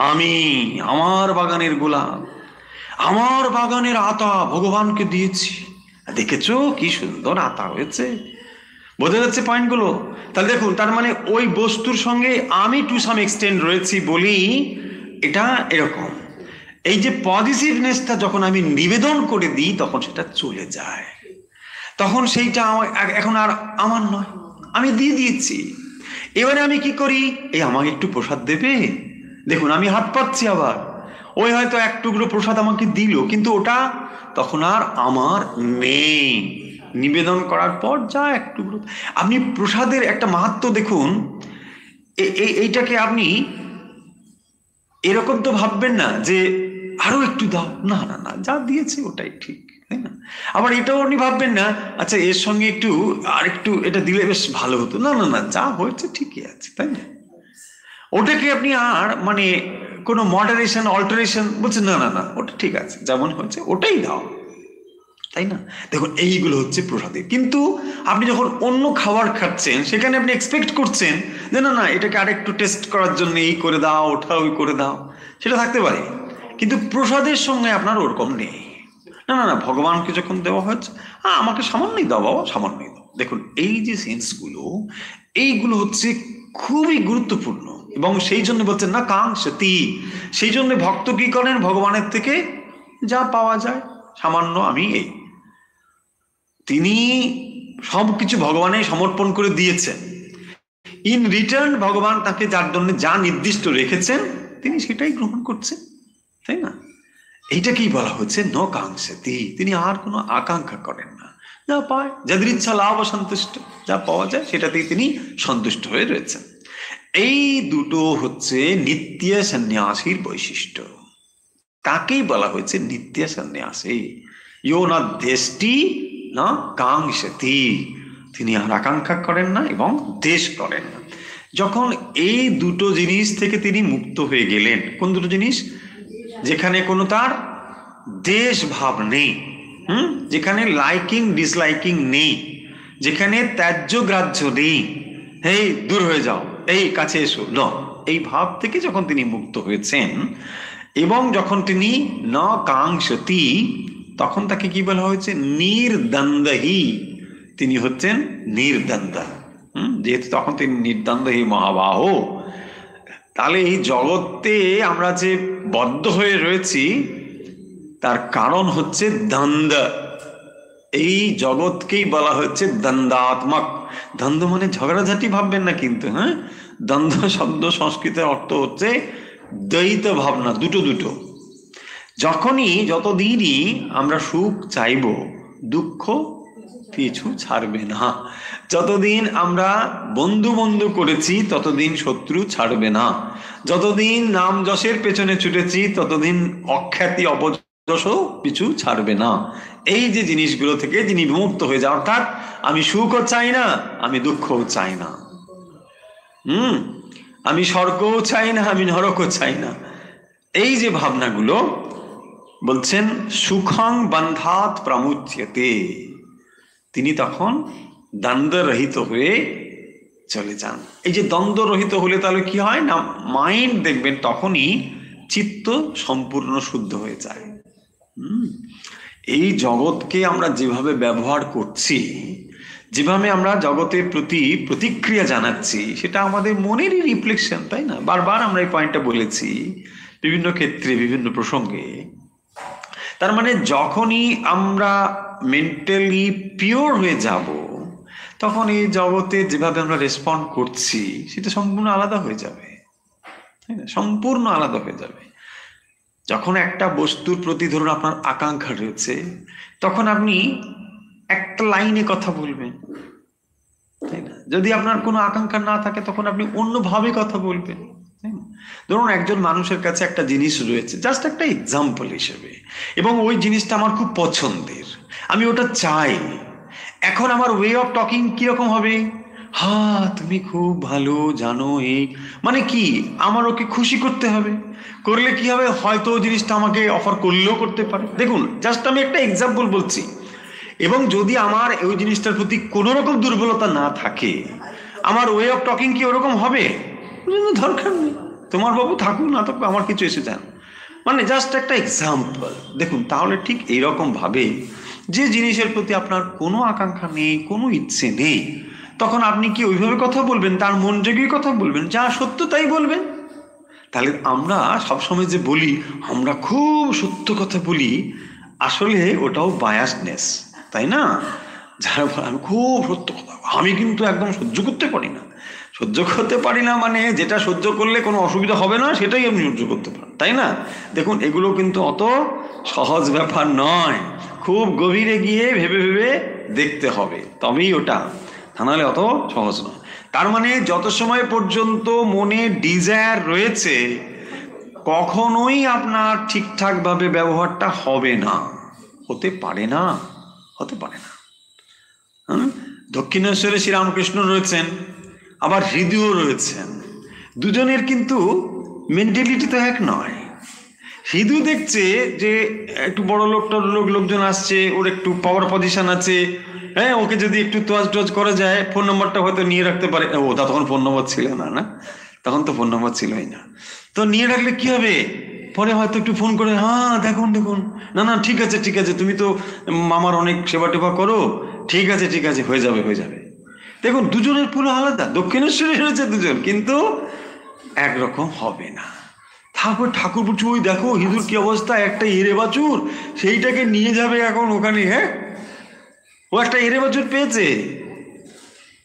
Speaker 1: আমি, আমার বাগানের গোলাপ, আমার বাগানের আতা ভগবানকে দিয়েছি, দেখেছো কি সুন্দর আতা হয়েছে। বোঝা যাচ্ছে পয়েন্টগুলো? তাহলে দেখুন, তার মানে ওই বস্তুর সঙ্গে আমি টু সাম এক্সটেন্ড রয়েছি বলি এটা এরকম। এই যে পজিটিভনেসটা যখন আমি নিবেদন করে দিই তখন সেটা চলে যায়, তখন সেইটা এখন আর আমার নয়, আমি দিয়ে দিয়েছি। এবারে আমি কি করি, এই আমাকে একটু প্রসাদ দেবে, দেখুন আমি হাত পাচ্ছি, আবার ওই হয়তো এক টুকরো প্রসাদ আমাকে দিল, কিন্তু ওটা তখন আর আমার নেই। নিবেদন করার পর যা এক টুকরো, আপনি প্রসাদের একটা মাহাত্ম্য দেখুন। এইটাকে আপনি এরকম তো ভাববেন না যে আরো একটু দাও, না না না, যা দিয়েছে ওটাই ঠিক, তাই না? আবার এটাও আপনি ভাববেন না আচ্ছা এর সঙ্গে একটু আর একটু এটা দিলে বেশ ভালো হতো, না না না, যা হয়েছে ঠিকই আছে, তাই না? ওটাকে আপনি আর মানে কোনো মডারেশন অল্টারেশন বলছেন না না না, ওটা ঠিক আছে, যেমন হচ্ছে ওটাই দাও, তাই না? দেখুন, এইগুলো হচ্ছে প্রসাদে। কিন্তু আপনি যখন অন্য খাবার খাচ্ছেন সেখানে আপনি এক্সপেক্ট করছেন যে না না, এটাকে আরেকটু টেস্ট করার জন্য এই করে দাও, ওটা ওই করে দাও, সেটা থাকতে পারে। কিন্তু প্রসাদের সঙ্গে আপনার ওরকম নেই। না না না, ভগবানকে যখন দেওয়া হচ্ছে আমাকে সামান্যই দাও বাবা, সামান্যই দাও। দেখুন, এই যে সেন্সগুলো, এইগুলো হচ্ছে খুবই গুরুত্বপূর্ণ। এবং সেই জন্য বলছেন না কাঙ্ক্ষতি। সেই জন্য ভক্ত কি করেন, ভগবানের থেকে যা পাওয়া যায় সামান্য, আমি এই তিনি সবকিছু ভগবানের সমর্পণ করে দিয়েছেন। ইন রিটার্ন ভগবান তাকে যার জন্য যা নির্দিষ্ট রেখেছেন তিনি সেটাই গ্রহণ করছেন, তাই না? এইটাকেই বলা হচ্ছে ন কাঙ্ক্ষতি। তিনি আর কোনো আকাঙ্ক্ষা করেন না, যা পায়, যাদের ইচ্ছা লাভ সন্তুষ্ট, যা পাওয়া যায় সেটাতেই তিনি সন্তুষ্ট হয়ে রয়েছেন। এই দুটো হচ্ছে নিত্য সন্ন্যাসীর বৈশিষ্ট্য। তাকেই বলা হয়েছে নিত্য সন্ন্যাসী। ইয়ো না দেশটি না কাঙ্ক্ষতি, তিনি আর আকাঙ্ক্ষা করেন না এবং দেশ করেন না। যখন এই দুটো জিনিস থেকে তিনি মুক্ত হয়ে গেলেন, কোন দুটো জিনিস? যেখানে কোনো তার দেশ ভাব নেই, যেখানে লাইকিং ডিসলাইকিং নেই, যেখানে ত্যায্য গ্রাহ্য নেই, এই দূর হয়ে যাও, এই কাছে এসো, ন, এই ভাব থেকে যখন তিনি মুক্ত হয়েছেন এবং যখন তিনি ন কাঙ্ক্ষতি, তখন তাকে কি বলা হয়েছে? নির্দ্বন্দ্বী। তিনি হচ্ছেন নির্দ্বন্দ্ব। যেহেতু তখন তিনি নির্দ্বন্দ্বী মহাবাহ, তাহলে এই জগতে আমরা যে বদ্ধ হয়ে রয়েছি তার কারণ হচ্ছে দ্বন্দ্ব। এই জগৎকেই বলা হচ্ছে দ্বন্দ্বাত্মক। দ্বন্দ্ব মানে ঝগড়াঝাটি ভাববেন না কিন্তু, হ্যাঁ। দ্বন্দ্ব শব্দ সংস্কৃতের অর্থ হচ্ছে দ্বৈত ভাবনা, দুটো দুটো। যখনই যতদিনই আমরা সুখ চাইব, দুঃখ পিছু ছাড়বে না। যতদিন আমরা বন্ধু বন্ধু করেছি ততদিন শত্রু ছাড়বে না। যতদিন নাম যশের পেছনে ছুটেছি ততদিন অখ্যাতি অপজয় পিছু ছাড়বে না। এই যে জিনিসগুলো থেকে যিনি বিমুক্ত হয়ে যায়, অর্থাৎ আমি সুখও চাই না, আমি দুঃখও চাই না, আমি স্বর্গও চাই না, আমি নরকও চাই না, এই যে ভাবনাগুলো, বলছেন সুখং বন্ধাত প্রমুচ্যতে, তিনি তখন দ্বন্দ্বরহিত হয়ে চলে যান। এই যে দ্বন্দ্বরহিত হলে তাহলে কি হয় না, মাইন্ড দেখবেন তখনই চিত্ত সম্পূর্ণ শুদ্ধ হয়ে যায়। এই জগৎকে আমরা যেভাবে ব্যবহার করছি, যেভাবে আমরা জগতের প্রতি প্রতিক্রিয়া জানাচ্ছি, সেটা আমাদের মনেরই রিফ্লেকশন, তাই না? বারবার আমরা এই পয়েন্টটা বলেছি বিভিন্ন ক্ষেত্রে বিভিন্ন প্রসঙ্গে। তার মানে যখনই আমরা মেন্টালি পিওর হয়ে যাব, তখন এই জগতে যেভাবে আমরা রেসপন্ড করছি সেটা সম্পূর্ণ আলাদা হয়ে যাবে, তাই না? সম্পূর্ণ আলাদা হয়ে যাবে। যখন একটা বস্তুর প্রতি ধরুন আপনার আকাঙ্ক্ষা রয়েছে, তখন আপনি একটা লাইনে কথা বলবেন, তাই না? যদি আপনার কোনো আকাঙ্ক্ষা না থাকে তখন আপনি অন্যভাবে কথা বলবেন, তাই না? ধরুন একজন মানুষের কাছে একটা জিনিস রয়েছে, জাস্ট একটা এক্সাম্পল হিসেবে, এবং ওই জিনিসটা আমার খুব পছন্দের, আমি ওটা চাই। এখন আমার ওয়ে অফ টকিং কিরকম হবে? হ্যাঁ তুমি খুব ভালো জানো, এই মানে কি, আমার ওকে খুশি করতে হবে। করলে কি হবে, হয়তো জিনিসটা আমাকে অফার করলেও করতে পারে। দেখুন জাস্ট আমি একটা এক্সাম্পল বলছি। এবং যদি আমার ওই জিনিসটার প্রতি কোনো রকম দুর্বলতা না থাকে, আমার ওয়ে অফ টকিং কি ওরকম হবে? দরকার নেই, তোমার বাবু থাকুক না থাকুক আমার কিছু এসে যান, মানে জাস্ট একটা এক্সাম্পল। দেখুন তাহলে ঠিক এইরকম ভাবে যে জিনিসের প্রতি আপনার কোনো আকাঙ্ক্ষা নেই, কোনো ইচ্ছে নেই, তখন আপনি কি ওইভাবে কথা বলবেন? তার মন জেগে কথা বলবেন, যা সত্য তাই বলবেন। তাহলে আমরা সবসময় যে বলি আমরা খুব সত্য কথা বলি, আসলে ওটাও বায়াসনেস, তাই না? যারা বলে আমি খুব সত্য কথা, আমি কিন্তু একদম সহ্য করতে পারি না। সহ্য করতে পারি না মানে যেটা সহ্য করলে কোনো অসুবিধা হবে না সেটাই আপনি সহ্য করতে পারেন, তাই না? দেখুন এগুলো কিন্তু অত সহজ ব্যাপার নয়, খুব গভীরে গিয়ে ভেবে ভেবে দেখতে হবে, তবেই ওটা, তা নাহলে অত সহজ নয়। তার মানে যত সময় পর্যন্ত মনে ডিজায়ার রয়েছে, কখনোই আপনার ঠিকঠাক ভাবে ব্যবহারটা হবে না, হতে পারে না, হতে পারে না। দক্ষিণেশ্বরে শ্রীরামকৃষ্ণ রয়েছেন, আবার হৃদয়ও রয়েছেন, দুজনের কিন্তু মেন্টালিটি তো এক নয়। হৃদয় দেখছে যে একটু বড় লোকজন আসছে, ওর একটু পাওয়ার পজিশন আছে, হ্যাঁ ওকে যদি একটু তোয়াজ করা যায়, ফোন নম্বরটা হয়তো নিয়ে রাখতে পারে। ওটা তখন ফোন নম্বর ছিল না, না তখন তো ফোন নম্বর ছিলই না, তো নিয়ে রাখলে কি হবে, পরে হয়তো একটু ফোন করে, হ্যাঁ দেখুন না না ঠিক আছে তুমি তো মামার অনেক সেবা টেবা করো, ঠিক আছে হয়ে যাবে। দেখুন দুজনের পুরো আলাদা, দক্ষিণেশ্বরে রয়েছে দুজন, কিন্তু একরকম হবে না। তারপর ঠাকুর বলছে ওই দেখো হিঁদুর কি অবস্থা, একটা এরে বাছুর, সেইটাকে নিয়ে যাবে এখন ওখানে। হ্যাঁ ও একটা এরে বাছুর পেয়েছে,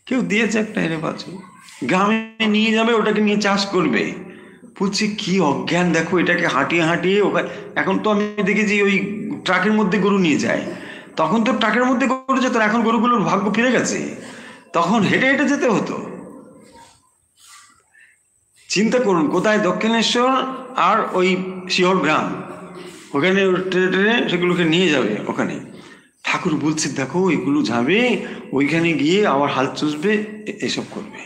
Speaker 1: কেউ দিয়েছে একটা এরে বাছুর, গ্রামে নিয়ে যাবে, ওটাকে নিয়ে চাষ করবে। বলছে কি অজ্ঞান, দেখো এটাকে হাঁটিয়ে ওখানে। এখন তো আমি দেখেছি ওই ট্রাকের মধ্যে গরু নিয়ে যায়, তখন তো ট্রাকের মধ্যে গরু যেত, এখন গরুগুলোর ভাগ্য ফিরে গেছে, তখন হেঁটে হেঁটে যেতে হতো। চিন্তা করুন কোথায়, দক্ষিণেশ্বর আর ওই শিহর গ্রাম, ওখানে ট্রেনে সেগুলোকে নিয়ে যাবে ওখানে। ঠাকুর বলছে দেখো এগুলো যাবে ওইখানে গিয়ে আবার হাল চুষবে, এসব করবে।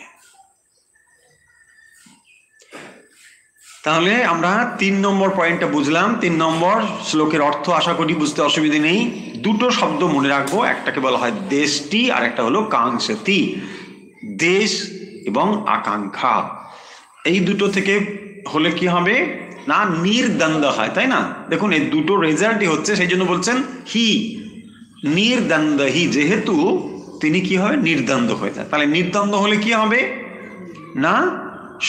Speaker 1: তাহলে আমরা 3 নম্বর পয়েন্টটা বুঝলাম। 3 নম্বর শ্লোকের অর্থ আশা করি বুঝতে অসুবিধে নেই। দুটো শব্দ মনে রাখবো, একটাকে বলা হয় দেশটি আর একটা হলো কাঙ্ক্ষতি। দেশ এবং আকাঙ্ক্ষা, এই দুটো থেকে হলে কি হবে না, নির্দ্বন্দ্ব হয়, তাই না? দেখুন এই দুটো রেজাল্টই হচ্ছে, সেই জন্য বলছেন হি নির্দ্বন্দ্ব, হি যেহেতু তিনি কি হবে, নির্দ্বন্দ্ব হয়ে যায়। তাহলে নির্দ্বন্দ্ব হলে কি হবে না,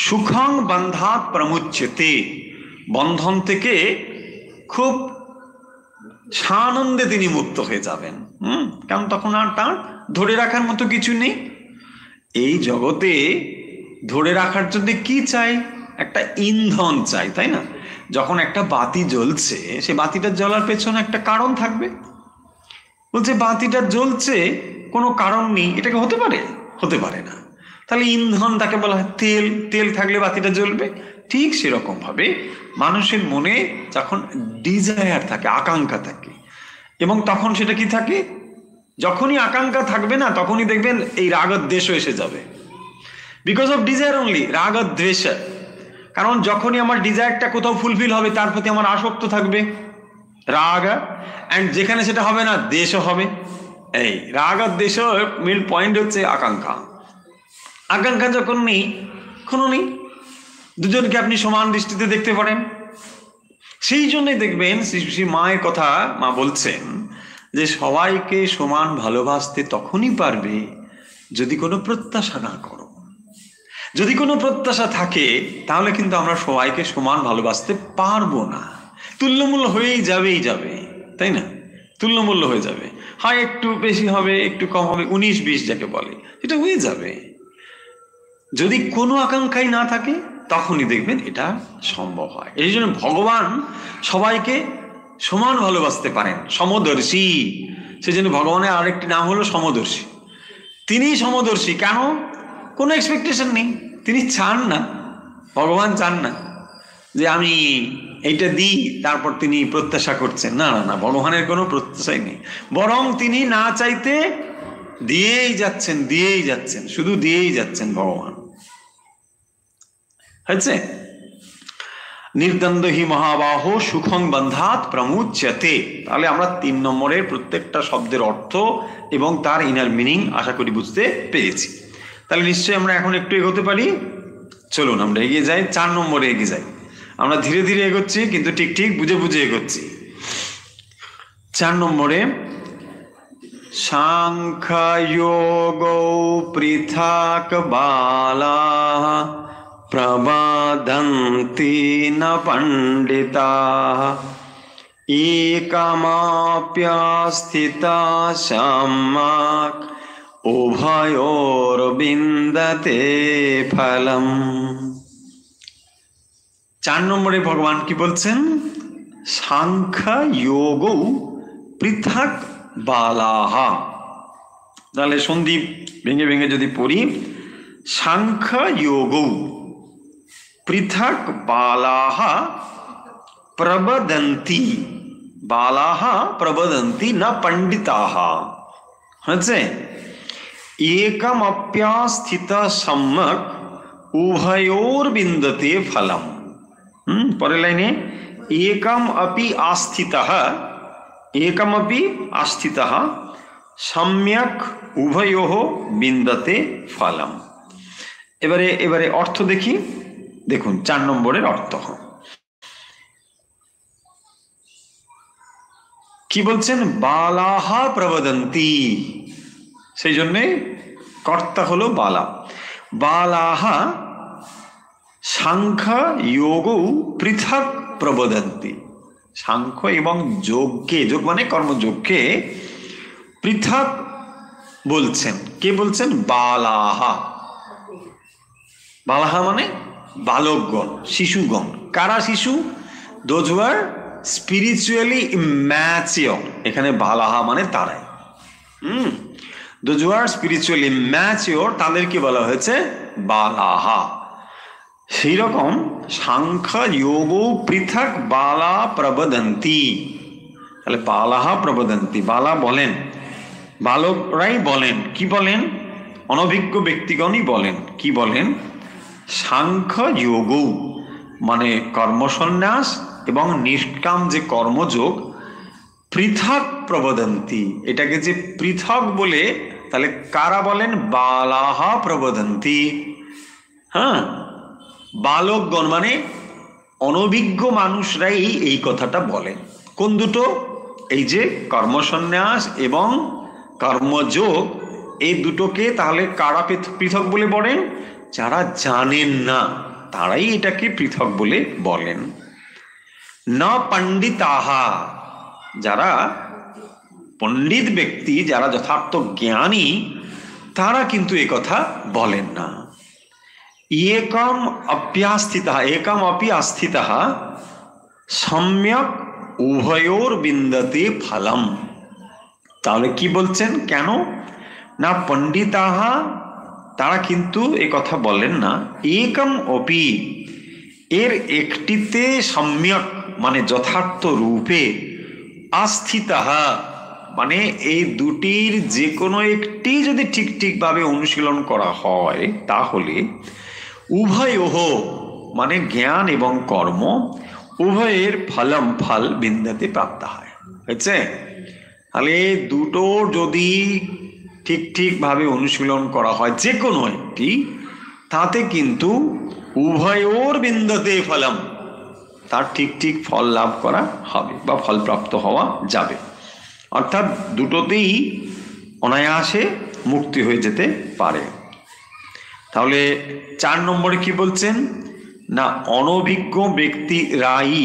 Speaker 1: সুখং বন্ধাত প্রমুচ্যতে, বন্ধন থেকে খুব সানন্দে তিনি মুক্ত হয়ে যাবেন। কারণ তখন আর তার ধরে রাখার মতো কিছু নেই। এই জগতে ধরে রাখার জন্য কি চাই, একটা ইন্ধন চাই, তাই না? যখন একটা বাতি জ্বলছে, সে বাতিটা জ্বলার পেছনে একটা কারণ থাকবে। বলছে বাতিটা জ্বলছে কোনো কারণ নেই, এটাকে হতে পারে না। তাহলে ইন্ধন তাকে বলা হয় তেল, তেল থাকলে বাতিটা জ্বলবে, ঠিক সেরকম ভাবে মানুষের মনে যখন ডিজায়ার থাকে, আকাঙ্ক্ষা থাকে, এবং তখন সেটা কি থাকে, যখনই আকাঙ্ক্ষা থাকবে না তখনই দেখবেন এই রাগদ্বেষ এসে যাবে। বিকজ অফ ডিজায়ার অনলি, রাগদ্বেষ। কারণ যখনই আমার ডিজায়ারটা কোথাও ফুলফিল হবে তার প্রতি আমার আসক্ত থাকবে, রাগ, অ্যান্ড যেখানে সেটা হবে না দেশও হবে। এই রাগ আর দেশ মেন পয়েন্ট হচ্ছে আকাঙ্ক্ষা। আকাঙ্ক্ষা যখন নেই, কোনো নেই, দুজনকে আপনি সমান দৃষ্টিতে দেখতে পারেন। সেই জন্যই দেখবেন শ্রী মায়ের কথা মা বলছেন যে সবাইকে সমান ভালোবাসতে তখনই পারবে যদি কোনো প্রত্যাশা না করো। যদি কোনো প্রত্যাশা থাকে তাহলে কিন্তু আমরা সবাইকে সমান ভালোবাসতে পারবো না। তুল্যমূল্য হয়েই যাবে, তাই না? তুল্যমূল্য হয়ে যাবে, হয় একটু বেশি হবে একটু কম হবে, 19-20 যাকে বলে, এটা হয়ে যাবে। যদি কোনো আকাঙ্ক্ষাই না থাকে তখনই দেখবেন এটা সম্ভব হয়। এই জন্য ভগবান সবাইকে সমান ভালোবাসতে পারেন, সমদর্শী। সেই জন্য ভগবানের আরেকটি নাম হলো সমদর্শী। তিনি সমদর্শী কেন? কোনো এক্সপেকটেশন নেই, তিনি চান না, ভগবান চান না যে আমি এইটা দিই তারপর তিনি প্রত্যাশা করছেন। না না না, ভগবানের কোনো প্রত্যাশাই নেই, বরং তিনি না চাইতে দিয়েই যাচ্ছেন, শুধু দিয়েই যাচ্ছেন ভগবান। হয়েছে? নির্দ্বন্দ্ব হি মহাবাহ সুখং বন্ধাত প্রমুচ্যতে। তাহলে আমরা 3 নম্বরের প্রত্যেকটা শব্দের অর্থ এবং তার ইনার মিনিং আশা করি বুঝতে পেরেছি। তাহলে নিশ্চয়ই আমরা এখন একটু এগোতে পারি। চলুন আমরা এগিয়ে যাই, 4 নম্বরে এগিয়ে যাই। আমরা ধীরে ধীরে এগোচ্ছি কিন্তু ঠিক বুঝে এগোচ্ছি। 4 নম্বরে সাংখ্যযোগো পৃথক বালাঃ প্রবাদন্তি ন পণ্ডিতাঃ একমাপ্যস্থিতা সম্যক উভয়োর্বিন্দতে ফলম। 4 নম্বরে ভগবান কি বলছেন? সাংখ্যযোগো পৃথক বালাঃ। তাহলে সন্ধি ভেঙে যদি পড়ি, সাংখ্যযোগো পৃথক বালাঃ প্রবদন্তি, বালাঃ প্রবদন্তি না পণ্ডিতাঃ। হয়েছে? একমপ্যস্থিত সম্যক উভয়োর্বিন্দতে ফলম। পরের লাইনে একমপি আস্থিতঃ সম্যক উভয়োঃ বিন্দতে ফলম। এবারে অর্থ দেখি। দেখুন 4 নম্বরের অর্থ কি বলছেন? বালাঃ প্রবদন্তি, সেই জন্যে কর্তা হলো বালা। বালাঃ সাংখ্যযোগো পৃথক প্রবদন্তি। সাংখ্য এবং যোগকে, যোগ মানে কর্মযোগকে পৃথক বলছেন। কে বলছেন? বালাঃ। বালাঃ মানে বালকগণ, শিশুগণ। কারা শিশু? Those who are spiritually immature. এখানে বালাঃ মানে তারাই। Those who are spiritually immature, তাদেরকে বলা হয়েছে বালাঃ। সেই রকম সাংখ্যযোগো পৃথক বালা প্রবদন্তি। তাহলে বালাঃ প্রবদন্তি, বালা বলেন, বালকরাই বলেন। কি বলেন? অনভিজ্ঞ ব্যক্তিগণই বলেন। কি বলেন? সাংখ্যযোগো মানে কর্মসন্ন্যাস এবং নিষ্কাম যে কর্মযোগ, পৃথক প্রবদন্তি, এটাকে যে পৃথক বলে, তাহলে কারা বলেন? বালাঃ প্রবদন্তি। হ্যাঁ, বালকগণ মানে অনভিজ্ঞ মানুষরাই এই কথাটা বলেন। কোন দুটো? এই যে কর্মসন্ন্যাস এবং কর্মযোগ, এই দুটোকে তাহলে কারা পৃথক বলে বলেন? যারা জানেন না তারাই এটাকে পৃথক বলে বলেন। না পণ্ডিতাঃ, যারা পণ্ডিত ব্যক্তি, যারা যথার্থ জ্ঞানী, তারা কিন্তু এ কথা বলেন না। একম অপি আস্থিতঃ সম্যক উভয়োর্বিন্দতে ফলম। তাহলে কি বলছেন? কেন না পণ্ডিতাঃ, তারা কিন্তু এ কথা বলেন না। একম অপি, এর একটিতে সম্যক মানে যথার্থ রূপে আস্থিতাহা মানে এই দুটির যে কোনো একটি যদি ঠিকভাবে অনুশীলন করা হয় তাহলে উভয়োহ মানে জ্ঞান এবং কর্ম উভয়ের ফল বিন্দাতে প্রাপ্ত হয়। হয়েছে? তাহলে দুটো যদি ঠিকভাবে অনুশীলন করা হয় যে কোনো একটি, তাতে কিন্তু উভয়োর বিন্দাতে ফলম, তার ঠিক ফল লাভ করা হবে বা ফল প্রাপ্ত হওয়া যাবে। অর্থাৎ দুটোতেই অনায়াসে মুক্তি হয়ে যেতে পারে। তাহলে 4 নম্বরে কি বলছেন না, অনভিজ্ঞ ব্যক্তিরাই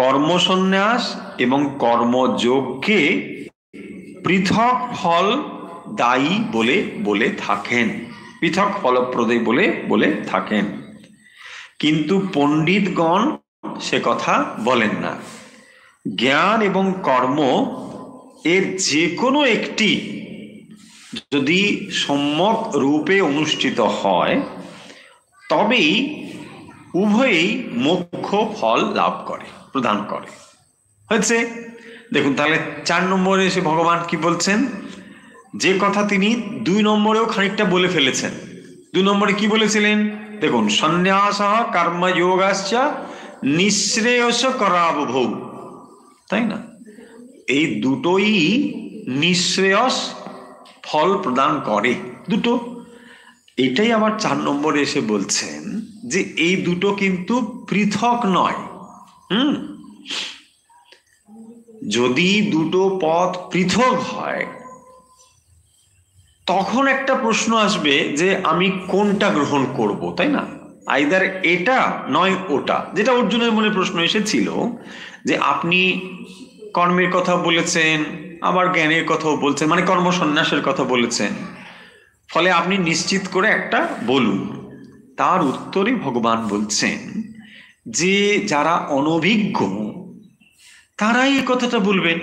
Speaker 1: কর্মসন্ন্যাস এবং কর্মযোগকে পৃথক ফল দায়ী বলে থাকেন, পৃথক ফলপ্রদী বলে থাকেন, কিন্তু পণ্ডিতগণ সে কথা বলেন না। জ্ঞান এবং কর্ম এর যে কোনো একটি যদি সম্যক রূপে অনুষ্ঠিত হয় তবেই উভয়ই মোক্ষ ফল লাভ করে, প্রদান করে। হয়েছে? দেখুন তাহলে 4 নম্বরে এসে ভগবান কি বলছেন, যে কথা তিনি 2 নম্বরেও খানিকটা বলে ফেলেছেন। 2 নম্বরে কি বলেছিলেন দেখুন, সন্ন্যাস কর্মযোগাশ্চ নিঃশ্রেয়স করাবভৌ, তাই না? এই দুটোই নিঃশ্রেয়স ফল প্রদান করে, দুটো। এটাই আবার 4 নম্বরে এসে বলছেন যে এই দুটো কিন্তু পৃথক নয়। যদি দুটো পথ পৃথক হয় তখন একটা প্রশ্ন আসবে যে আমি কোনটা গ্রহণ করব, তাই না? আইদার এটা নয় ওটা, যেটা অর্জুনের মনে প্রশ্ন এসেছিল যে আপনি কর্মের কথা বলেছেন আবার জ্ঞানের কথাও বলছেন, মানে কর্মসন্ন্যাসের কথা বলেছেন, ফলে আপনি নিশ্চিত করে একটা বলুন। তার উত্তরে ভগবান বলছেন যে যারা অনভিজ্ঞ তারাই এই কথাটা বলবেন,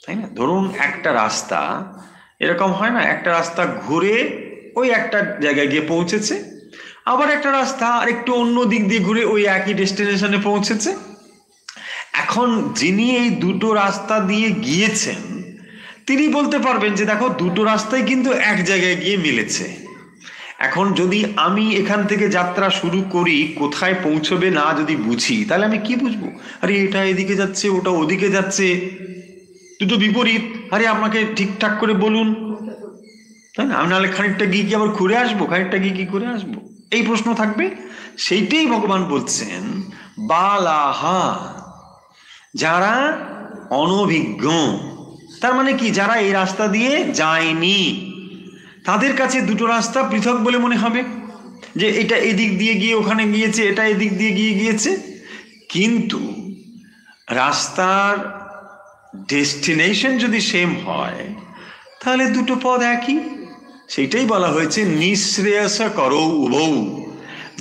Speaker 1: তাই না? ধরুন একটা রাস্তা এরকম হয় না, একটা রাস্তা ঘুরে ওই একটা জায়গায় গিয়ে পৌঁছেছে, আবার একটা রাস্তা আর একটু অন্য দিক দিয়ে ঘুরে ওই একই ডেস্টিনেশনে পৌঁছেছে। এখন যিনি এই দুটো রাস্তা দিয়ে গিয়েছেন তিনি বলতে পারবেন যে দেখো দুটো রাস্তাই কিন্তু এক জায়গায় গিয়ে মিলেছে। এখন যদি আমি এখান থেকে যাত্রা শুরু করি, কোথায় পৌঁছবে না যদি বুঝি, তাহলে আমি কি বুঝবো? আরে এটা এদিকে যাচ্ছে ওটা ওদিকে যাচ্ছে, দুটো বিপরীত, আরে আমাকে ঠিকঠাক করে বলুন, তাই না? আমি নাহলে খানিকটা গিয়ে কি আবার ঘুরে আসবো, খানিকটা গিয়ে কি ঘুরে আসবো, এই প্রশ্ন থাকবে। সেইটাই ভগবান বলছেন বালাহা, যারা অনভিজ্ঞ, তার মানে কি যারা এই রাস্তা দিয়ে যায়নি তাদের কাছে দুটো রাস্তা পৃথক বলে মনে হবে, যে এটা এদিক দিয়ে গিয়ে ওখানে গিয়েছে, এটা এদিক দিয়ে গিয়েছে। কিন্তু রাস্তার ডেস্টিনেশন যদি সেম হয় তাহলে দুটো পথ একই। সেইটাই বলা হয়েছে নিঃশ্রেয়স করৌ উভৌ,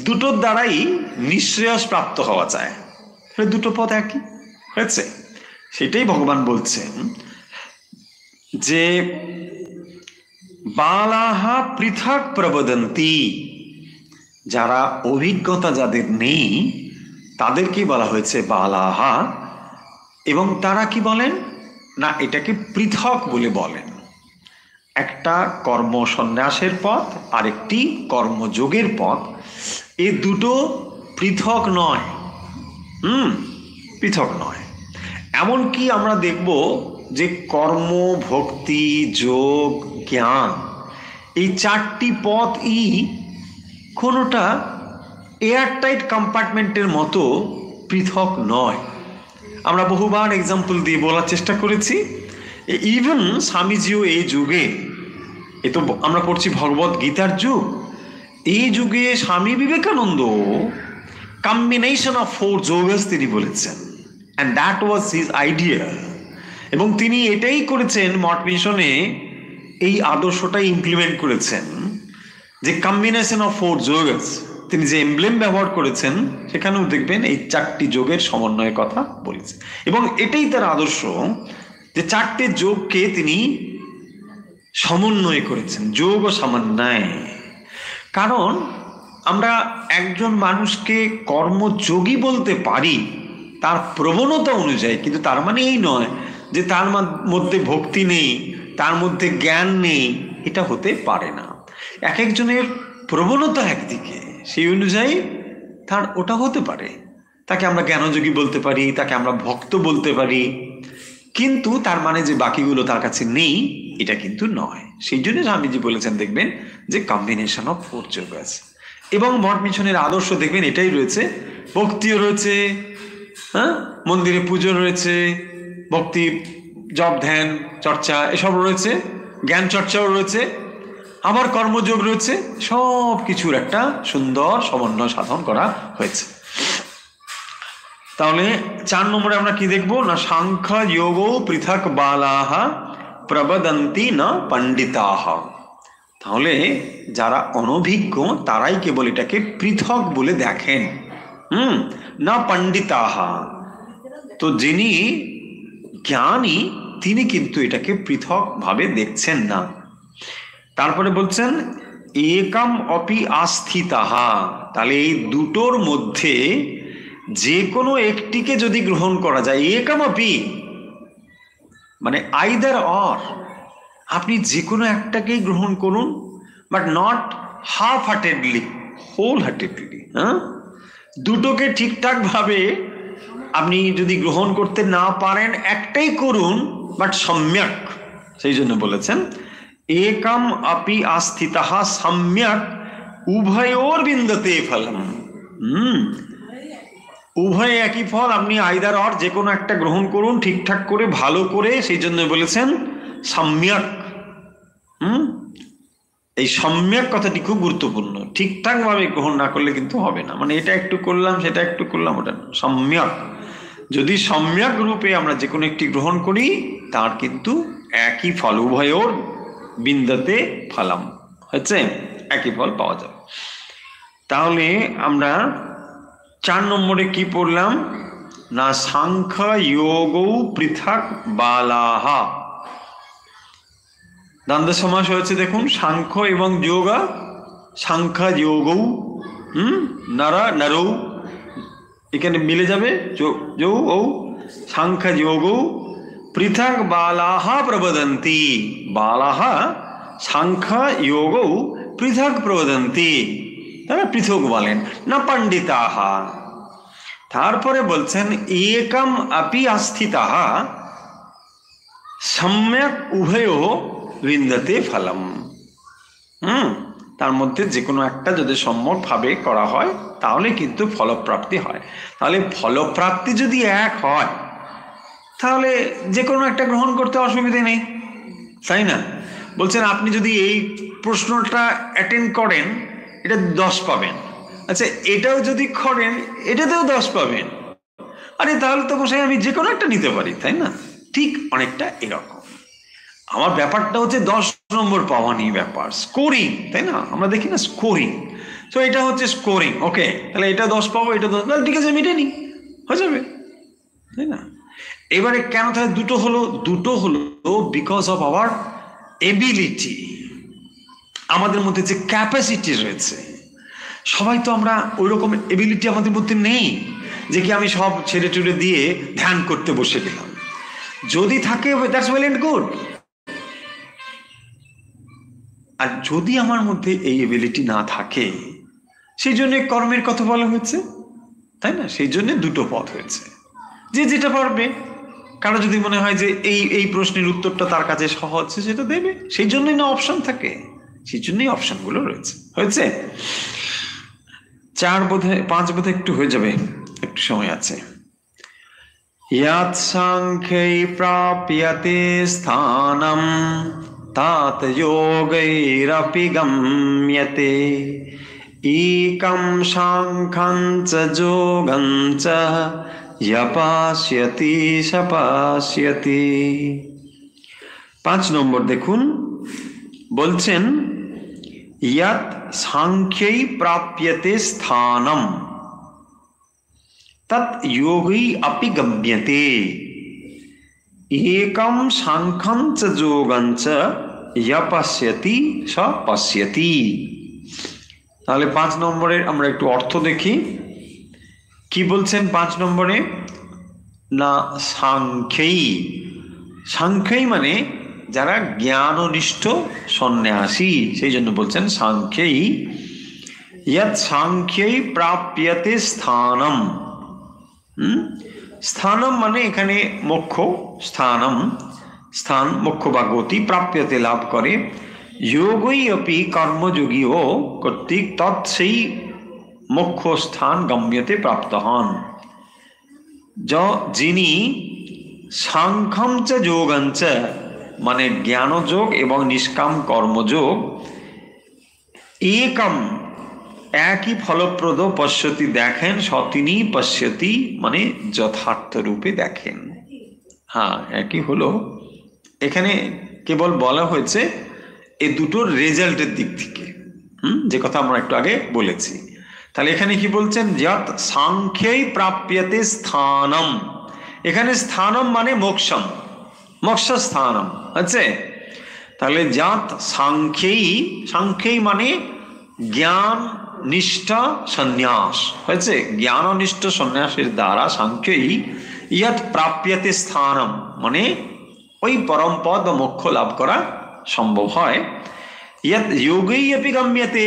Speaker 1: দুটোর দ্বারাই নিঃশ্রেয়স প্রাপ্ত হওয়া যায়, দুটো পথ একই। হয়েছে? সেটাই ভগবান বলছেন যে বালাহা পৃথক প্রবদন্তি, যারা অভিজ্ঞতা যাদের নেই তাদেরকে বলা হয়েছে বালাহা, এবং তারা কি বলেন না এটাকে পৃথক বলে বলেন। একটা কর্ম সন্ন্যাসের পথ আর একটি কর্মযোগের পথ, এই দুটো পৃথক নয়, পৃথক নয়। এমনকি আমরা দেখব যে কর্ম, ভক্তি, যোগ, জ্ঞান, এই 4টি পথই কোনোটা এয়ারটাইট কম্পার্টমেন্টের মতো পৃথক নয়। আমরা বহুবার এক্সাম্পল দিয়ে বলার চেষ্টা করেছি। ইভেন স্বামীজিও এই যুগে, এ তো আমরা পড়ছি ভগবত গীতার যুগ, এই যুগে স্বামী বিবেকানন্দ কম্বিনেশন অফ 4 যোগস তিনি বলেছেন, and that was his idea, এবং তিনি এটাই করেছেন মঠ মিশনে, এই আদর্শটাই ইমপ্লিমেন্ট করেছেন যে কম্বিনেশন অফ 4 যোগস। তিনি যে এমব্লেম ব্যবহার করেছেন সেখানেও দেখবেন এই 4টি যোগের সমন্বয়ের কথা বলেছেন, এবং এটাই তার আদর্শ যে 4টে যোগকে তিনি সমন্বয় করেছেন, যোগ ও সমন্বয়। কারণ আমরা একজন মানুষকে কর্মযোগী বলতে পারি তার প্রবণতা অনুযায়ী, কিন্তু তার মানে এই নয় যে তার মধ্যে ভক্তি নেই, তার মধ্যে জ্ঞান নেই, এটা হতে পারে না। এক একজনের প্রবণতা একদিকে, সেই অনুযায়ী তার ওটা হতে পারে। তাকে আমরা জ্ঞানযোগী বলতে পারি, তাকে আমরা ভক্ত বলতে পারি, কিন্তু তার মানে যে বাকিগুলো তার কাছে নেই এটা কিন্তু নয়। সেই জন্য স্বামীজি বলেছেন, দেখবেন যে কম্বিনেশন অফ ফোর যোগ আছে। এবং মঠ মিশনের আদর্শ দেখবেন এটাই রয়েছে, ভক্তিও রয়েছে, হ্যাঁ, মন্দিরে পুজো রয়েছে, ভক্তি জপ ধ্যান চর্চা এসব রয়েছে, জ্ঞান চর্চাও রয়েছে, আবার কর্মযোগ রয়েছে, সব কিছুর একটা সুন্দর সমন্বয় সাধন করা হয়েছে। তাহলে 4 নম্বরে আমরা কি দেখবো না, সাংখ্য যোগ পৃথক বালাহা প্রবদন্তি না পণ্ডিতাহা। তাহলে যারা অনভিজ্ঞ তারাই কেবল এটাকে পৃথক বলে দেখেন, না পণ্ডিতাহা। তো যিনি জ্ঞানী তিনি কিন্তু এটাকে পৃথক ভাবে দেখছেন না। তারপরে বলছেন একম অপি আস্থিতাহা। তাহলে এই দুটোর মধ্যে যে কোনো একটিকে যদি গ্রহণ করা যায়, একম অপি মানে আইদার অর, আপনি যে কোনো একটাকেই গ্রহণ করুন, but not half heartedly, whole heartedly. হ্যাঁ, দুটোকে ঠিকঠাক ভাবে আপনি যদি গ্রহণ করতে না পারেন একটাই করুন, বাট সম্যক। সেই জন্য বলেছেন একম অপি আস্থিতাহা সম্যক উভয়োর বিন্দতে ফলম। উভয় একই ফল, আপনি আইদার অর যে কোনো একটা গ্রহণ করুন ঠিকঠাক করে ভালো করে। সেই জন্য বলেছেন সম্যক। এই সম্যক কথাটি খুব গুরুত্বপূর্ণ। ঠিকঠাক ভাবে গ্রহণ না করলে কিন্তু হবে না, মানে এটা একটু করলাম সেটা একটু করলাম, ওটা সম্যক। যদি সম্যক রূপে আমরা যে কোনো একটি গ্রহণ করি তার কিন্তু একই ফল, উভয়োর বিন্দতে ফলম হচ্ছে, একই ফল পাওয়া যাবে। তাহলে আমরা 4 নম্বরে কি পড়লাম না, সাংখ্য যোগ পৃথক বালাহা। দ্বন্দ্ব সমাস হয়েছে দেখুন, সাংখ্য এবং যোগ। সাংখ্য যোগ নরা নরৌ, এখানে মিলে যাবে যৌ ও। সাংখ্য যোগ পৃথক বালাহা প্রবদন্তি। বালাহা সাংখ্য যোগ পৃথক প্রবদন্তি, তারা পৃথক বলেন না পণ্ডিতাহা। তারপরে বলছেন একম অপি আস্থিতাহা সম্যক উভয় বিন্দতে ফলম। তার মধ্যে যে কোনো একটা যদি সম্যক ভাবে করা হয় তাহলে কিন্তু ফলপ্রাপ্তি হয়। তাহলে ফলপ্রাপ্তি যদি এক হয় তাহলে যে কোনো একটা গ্রহণ করতে অসুবিধে নেই, তাই না? বলছেন আপনি যদি এই প্রশ্নটা অ্যাটেন্ড করেন এটা 10 পাবেন, আচ্ছা এটাও যদি করেন এটাতেও 10 পাবেন। আরে তাহলে তো মশাই আমি যে কোনো একটা নিতে পারি, তাই না? ঠিক অনেকটা এরকম আমার ব্যাপারটা হচ্ছে 10 নম্বর পাওয়া নিয়ে ব্যাপার, স্কোরিং, তাই না? আমরা দেখি না স্কোরিং, তো এটা হচ্ছে স্কোরিং। ওকে, তাহলে এটা 10 পাবো, এটা 10, ঠিক আছে মিটে নি, হয়ে যাবে, তাই না? এবারে কেন তাহলে দুটো হলো? দুটো হলো বিকজ অফ আওয়ার এবিলিটি, আমাদের মধ্যে যে ক্যাপাসিটি রয়েছে। সবাই তো আমরা ওই রকম এবিলিটি আমাদের মধ্যে নেই যে কি আমি সব ছেড়ে টুড়ে দিয়ে ধ্যান করতে বসে গেলাম। যদি থাকে দ্যাটস ওয়েল এন্ড গুড। আর যদি আমার মধ্যে এই এবিলিটি না থাকে, সেই জন্য কর্মের কথা বলা হয়েছে, তাই না? সেই জন্য দুটো পথ হয়েছে, যে যেটা পারবে। কারো যদি মনে হয় যে এই প্রশ্নের উত্তরটা তার কাছে সহজ, সেটা দেবে, সেই জন্যই না অপশন থাকে, সেই জন্যই অপশনগুলো রয়েছে। হয়েছে 4 বোধহয় 5 বোধহয় একটু হয়ে যাবে, একটু সময় আছে। ইয়াৎ সাংখ্যে প্রাপ্যতে স্থানম তাত যোগৈরপি গম্যতে একম সাংখ্যং চ যোগং চ যপাস্যতি সপাস্যতি। 5 নম্বর দেখুন, বলছেন ইয়াৎ সাংখ্যৈ প্রাপ্যতে স্থানম তৎ যোগৈ অপি গম্যতে একম সাংখ্যং চ যোগং চ যপস্যতি স পশ্যতি। তাহলে 5 নম্বরের আমরা একটু অর্থ দেখি। কি বলছেন 5 নম্বরে? না সাংখ্যেই, সাংখ্যেই মানে যারা জ্ঞাননিষ্ঠ সন্ন্যাসী, সেই জন্য বলছেন সাংখ্যেই। यत् সাংখ্যেই প্রাপ্যতে স্থানম। স্থানম মানে এখানে মোক্ষ, স্থানম স্থান, মোক্ষ বা গতি, প্রাপ্যতে লাভ করে, যোগই অপি কর্মযোগীও কর্তৃক তৎ সেই মোক্ষ স্থান গম্যতে প্রাপ্ত হন। যিনি সাংখ্যম চ যোগঞ্চ মানে জ্ঞানযোগ এবং নিষ্কাম কর্মযোগ একম একই ফলপ্রদ পশ্যতি দেখেন, সতিনি পশ্যতি মানে যথার্থ রূপে দেখেন। হ্যাঁ একই হলো, এখানে কেবল বলা হয়েছে এই দুটোর রেজাল্টের দিক থেকে, যে কথা আমরা একটু আগে বলেছি। তাহলে এখানে কি বলছেন? যৎ সাংখ্যেই প্রাপ্যতে স্থানম, এখানে স্থানম মানে মোক্ষম, মোক্ষ স্থানম আছে। তাহলে যৎ সাংখ্যেই, সাংখ্যেই মানে জ্ঞান নিষ্ঠ সন্ন্যাস হয়েছে, জ্ঞাননিষ্ঠ সন্ন্যাসের দ্বারা সাংখ্যেই ইয়ৎ প্রাপ্যতে স্থানম মানে ওই পরম পদ বা মোক্ষ লাভ করা সম্ভব হয়। ইয়ৎ যোগেই অপি গম্যতে,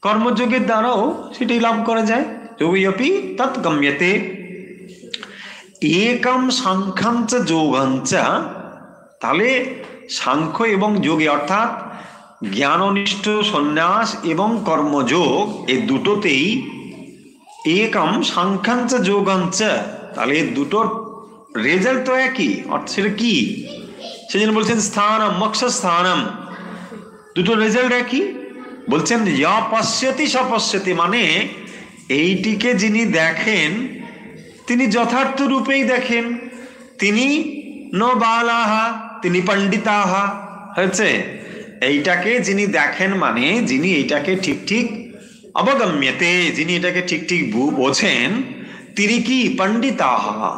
Speaker 1: কর্মযোগের দ্বারাও সেটাই লাভ করা যায়, যোগেই অপি তৎ গম্যতে। একম সাংখ্যঞ্চ যোগঞ্চ, তাহলে সাংখ্য এবং যোগে অর্থাৎ জ্ঞাননিষ্ঠ সন্ন্যাস এবং কর্মযোগ এই দুটোতেই একম সাংখ্যঞ্চ যোগঞ্চ, তাহলে দুটোর রেজাল্ট তো একই, অর্থাৎ সেটা কি? সেজন্য বলছেন স্থানম মোক্ষ স্থানম, দুটোর রেজাল্ট একই। বলছেন ইয়া পশ্যতি সপশ্যতি মানে এইটিকে যিনি দেখেন তিনি যথার্থ রূপেই দেখেন, তিনি ন বালাহা তিনি পণ্ডিতাহা হয়েছে। এইটাকে যিনি দেখেন মানে যিনি এইটাকে ঠিক ঠিক অবগম্যতে, যিনি এটাকে ঠিক ঠিক বোঝেন, তিনি কি পণ্ডিতাহা,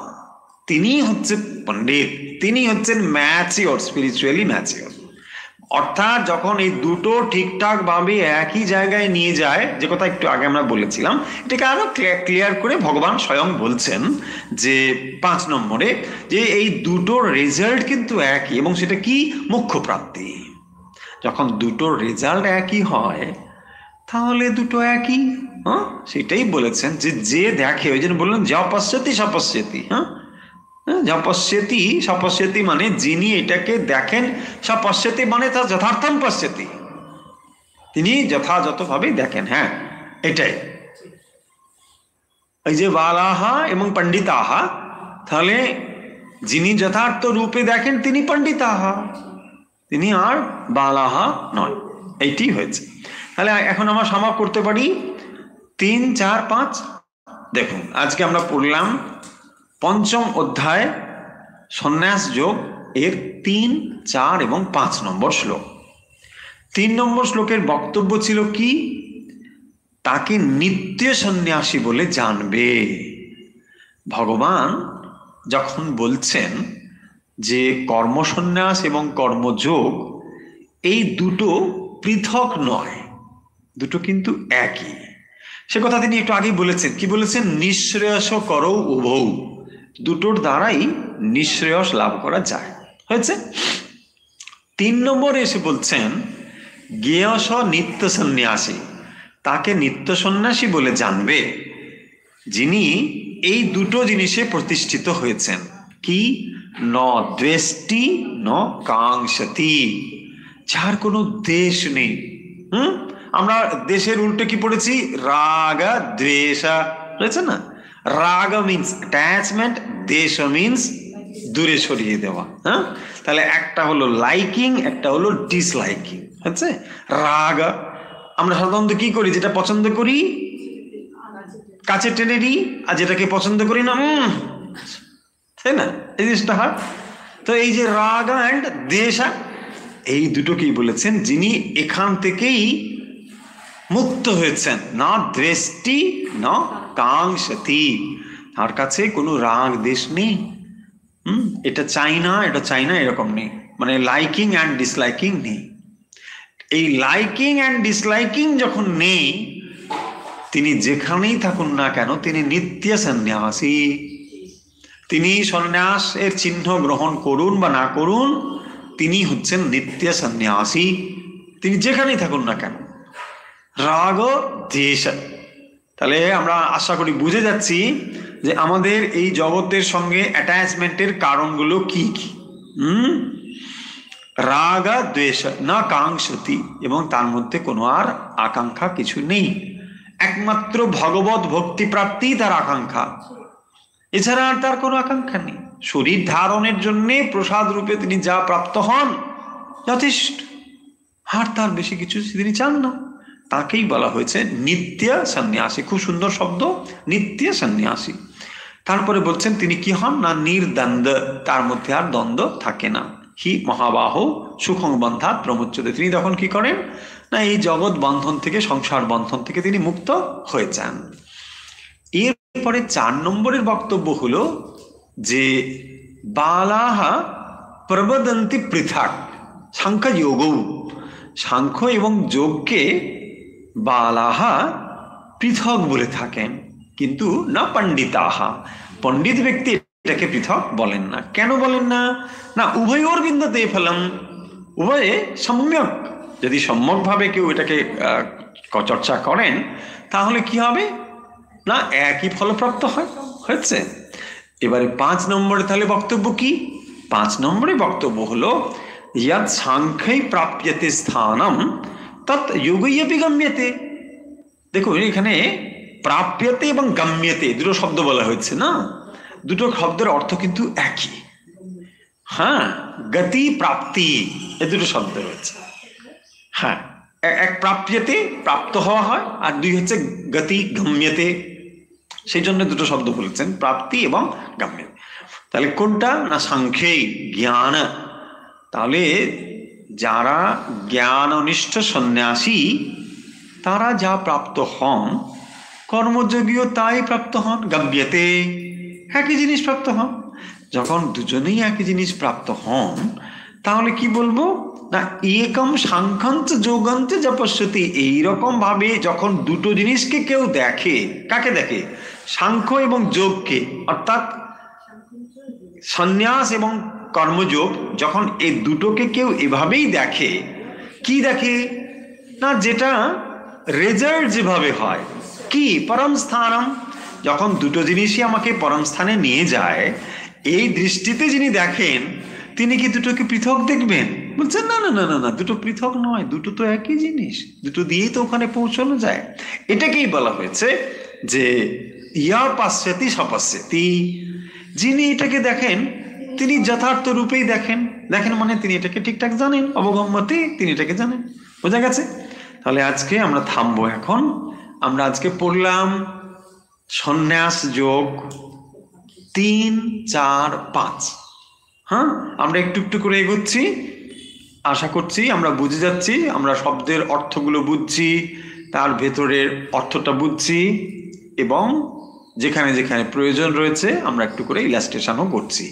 Speaker 1: তিনি হচ্ছেন পণ্ডিত, তিনি হচ্ছেন ম্যাচিওর, স্পিরিচুয়ালি ম্যাচিওর। অর্থাৎ যখন এই দুটো ঠিকঠাক ভাবে একই জায়গায় নিয়ে যায়, যে কথা একটু আগে আমরা বলেছিলাম, এটাকে আরো ক্লিয়ার করে ভগবান স্বয়ং বলছেন যে 5 নম্বরে যে এই দুটোর রেজাল্ট কিন্তু একই, এবং সেটা কি? মোক্ষ প্রাপ্তি। যখন দুটোর রেজাল্ট একই হয় তাহলে দুটো একই, হ্যাঁ সেটাই বলেছেন যে যে দেখে, ওই জন্য বললেন যা পশ্যতি সপশ্যতি। হ্যাঁ পশ্যতি সপশ্যতি মানে যিনি এটাকে দেখেন, সপশ্যতি মানে তা যথার্থম পশ্যতি, তিনি যথাযথভাবে দেখেন। হ্যাঁ এটাই এই যে বালাহা এবং পণ্ডিতাহা, তাহলে যিনি যথার্থ রূপে দেখেন তিনি পণ্ডিতাহা, তিনি আর বালাহা নয়, এইটি হয়েছে। তাহলে এখন আমরা সমাপ করতে পারি 3, 4, 5। দেখুন আজকে আমরা পড়লাম 5ম অধ্যায় সন্ন্যাস যোগ এর 3, 4 এবং 5 নম্বর শ্লোক। 3 নম্বর শ্লোকের বক্তব্য ছিল কি? তাকে নিত্য সন্ন্যাসী বলে জানবে। ভগবান যখন বলছেন যে কর্মসন্ন্যাস এবং কর্মযোগ এই দুটো পৃথক নয়, দুটো কিন্তু একই, সে কথা তিনি একটু আগেই বলেছেন। কি বলেছেন? নিঃশ্রেয়স করো উভৌ, দুটোর দ্বারাই নিঃশ্রেয়স লাভ করা যায় হয়েছে। 3 নম্বরে এসে বলছেন জ্ঞেয়স নিত্য সন্ন্যাসী, তাকে নিত্য সন্ন্যাসী বলে জানবে যিনি এই দুটো জিনিসে প্রতিষ্ঠিত হয়েছেন। কি? ন দ্বেষ্টি ন কাঙ্ক্ষতি, যার কোনো দেশ নেই। আমরা দেশের উল্টে কি পড়েছি? রাগ দ্বেষ রয়েছে না? রাগ মিন্স অ্যাটাচমেন্ট, দ্বেষ মিন্স দূরে সরিয়ে দেওয়া। হ্যাঁ তাহলে একটা হলো লাইকিং, একটা হলো ডিসলাইকিং হচ্ছে। রাগ আমরা সাধারণত কি করি? যেটা পছন্দ করি কাছে টেনে দিই, আর যেটাকে পছন্দ করি না, তাই না? এই জিনিসটা হয়। তো এই যে রাগ অ্যান্ড দ্বেষ, এই দুটোকেই বলেছেন যিনি এখান থেকেই মুক্ত হয়েছেন। না দৃষ্টি না কাঙ্ক্ষতি, তার কাছে কোনো রাগ দেশ নেই, এটা চাই না এটা চাই না এরকম নেই, মানে লাইকিং অ্যান্ড ডিসলাইকিং নেই। এই লাইকিং অ্যান্ড ডিসলাইকিং যখন নেই, তিনি যেখানেই থাকুন না কেন তিনি নিত্য সন্ন্যাসী। তিনি সন্ন্যাসের চিহ্ন গ্রহণ করুন বা না করুন, তিনি হচ্ছেন নিত্য সন্ন্যাসী, তিনি যেখানেই থাকুন না কেন। রাগ দ্বেষ, তাহলে আমরা আশা করি বুঝে যাচ্ছি যে আমাদের এই জগতের সঙ্গে অ্যাটাচমেন্টের কারণগুলো কি কি। রাগ দ্বেষ না কাঙ্ক্ষতি, এবং তার মধ্যে কোনো আর আকাঙ্ক্ষা কিছু নেই। একমাত্র ভগবত ভক্তি প্রাপ্তি তার আকাঙ্ক্ষা, এছাড়া আর তার কোনো আকাঙ্ক্ষা নেই। শরীর ধারণের জন্য প্রসাদ রূপে তিনি যা প্রাপ্ত হন যথেষ্ট, আর তার বেশি কিছু তিনি চান না। তাকেই বলা হয়েছে নিত্য সন্ন্যাসী। খুব সুন্দর শব্দ, নিত্য সন্ন্যাসী। তারপরে বলছেন তিনি কি হন না নির্দ্বন্দ্ব, তার মধ্যে আর দ্বন্দ্ব থাকে না। হি মহাবাহ সুখং বন্ধাৎ প্রমুচ্যতে, তিনি তখন কি করেন না এই জগৎ বন্ধন থেকে, সংসার বন্ধন থেকে তিনি মুক্ত হয়ে যান। এরপরে 4 নম্বরের বক্তব্য হলো যে বালাহা প্রবদন্তি পৃথক সাংখ্য যোগ, সাংখ্য এবং যোগকে বালাহা পৃথক বলে থাকেন, কিন্তু না পণ্ডিতাহা, পণ্ডিত ব্যক্তি এটাকে পৃথক বলেন না। কেন বলেন না? না উভয়োর বিন্দুতে ফলম, উভয়ে সম্যক, যদি সম্যকভাবে কেউ এটাকে চর্চা করেন তাহলে কি হবে না একই ফলপ্রাপ্ত হচ্ছে। এবারে 5 নম্বরে তাহলে বক্তব্য কি? 5 নম্বরে বক্তব্য হলো ইয়াদ সাংখ্যই প্রাপ্যতে স্থানম তৎ যোগৈপি গম্যতে। দেখুন এখানে প্রাপ্যতে এবং গম্যতে দুটো শব্দ বলা হয়েছে না, দুটো শব্দের অর্থ কিন্তু একই। হ্যাঁ, গতি প্রাপ্তি এ দুটো শব্দ রয়েছে। হ্যাঁ, এক প্রাপ্যতে প্রাপ্ত হওয়া হয়, আর 2 হচ্ছে গতি গম্যতে, সেই জন্য দুটো শব্দ বলেছেন প্রাপ্তি এবং গম্য। তাহলে কোনটা না সাংখ্যেই জ্ঞান। তাহলে যারা জ্ঞাননিষ্ঠ সন্ন্যাসী তারা যা প্রাপ্ত হন, কর্মযোগীও তাই প্রাপ্ত হন। গম্যতে একই জিনিস প্রাপ্ত হন। যখন দুজনেই একই জিনিস প্রাপ্ত হন তাহলে কি বলবো না একম সাংখ্যঞ্চ যোগঞ্চ যপস্যতি। এইরকম ভাবে যখন দুটো জিনিসকে কেউ দেখে, কাকে দেখে? সাংখ্য এবং যোগকে, অর্থাৎ সন্ন্যাস এবং কর্মযোগ, যখন এই দুটোকে কেউ এভাবেই দেখে, কি দেখে না যেটা রেজাল্ট যেভাবে হয় কি পরম স্থানম, যখন দুটো জিনিসই আমাকে পরম স্থানে নিয়ে যায়, এই দৃষ্টিতে যিনি দেখেন তিনি কি দুটোকে পৃথক দেখবেন? বলছেন না না না না না, দুটো পৃথক নয়, দুটো তো একই জিনিস, দুটো দিয়েই তো ওখানে পৌঁছানো যায়। এটাকেই বলা হয়েছে যে ইয়া পাশ্চাতি সপশ্চাতি। যিনি এটাকে দেখেন তিনি যথার্থ রূপেই দেখেন, দেখেন মানে তিনি এটাকে ঠিকঠাক জানেন, অবগম্যতে তিনি এটাকে জানেন। বোঝা গেছে? তাহলে আজকে আমরা থামবো। এখন আমরা আজকে পড়লাম সন্ন্যাস যোগ 3, 4, 5। হ্যাঁ, আমরা একটু একটু করে এগোচ্ছি, আশা করছি আমরা বুঝে যাচ্ছি, আমরা শব্দের অর্থগুলো বুঝছি, তার ভেতরের অর্থটা বুঝছি, এবং যেখানে যেখানে প্রয়োজন রয়েছে আমরা একটু করে ইলাস্ট্রেশনও করছি।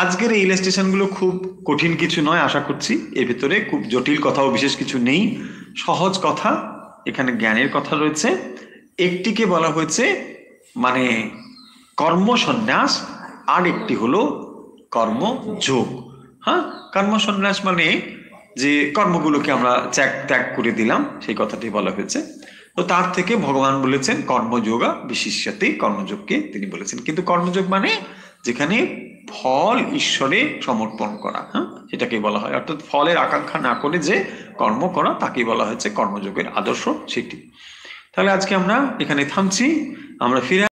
Speaker 1: আজকের এই ইলাস্ট্রেশনগুলো খুব কঠিন কিছু নয় আশা করছি, এর ভেতরে খুব জটিল কথাও বিশেষ কিছু নেই, সহজ কথা, এখানে জ্ঞানের কথা রয়েছে। একটিকে বলা হয়েছে মানে কর্ম সন্ন্যাস, আর একটি হলো কর্মযোগ। হ্যাঁ, কর্ম সন্ন্যাস মানে যে কর্মগুলোকে আমরা ত্যাগ করে দিলাম, সেই কথাটি বলা হয়েছে। তো তার থেকে ভগবান বলেছেন কর্মযোগা বিশিষ্যতে, কর্মযোগকে তিনি বলেছেন। কিন্তু কর্মযোগ মানে যেখানে ফল ঈশ্বরে সমর্পণ করা, হ্যাঁ, সেটাকে বলা হয়। অর্থাৎ ফলের আকাঙ্ক্ষা না করে যে কর্ম করা, তাকেই বলা হয়েছে কর্মযোগের আদর্শ, সেটি। তাহলে আজকে আমরা এখানে থামছি, আমরা ফিরে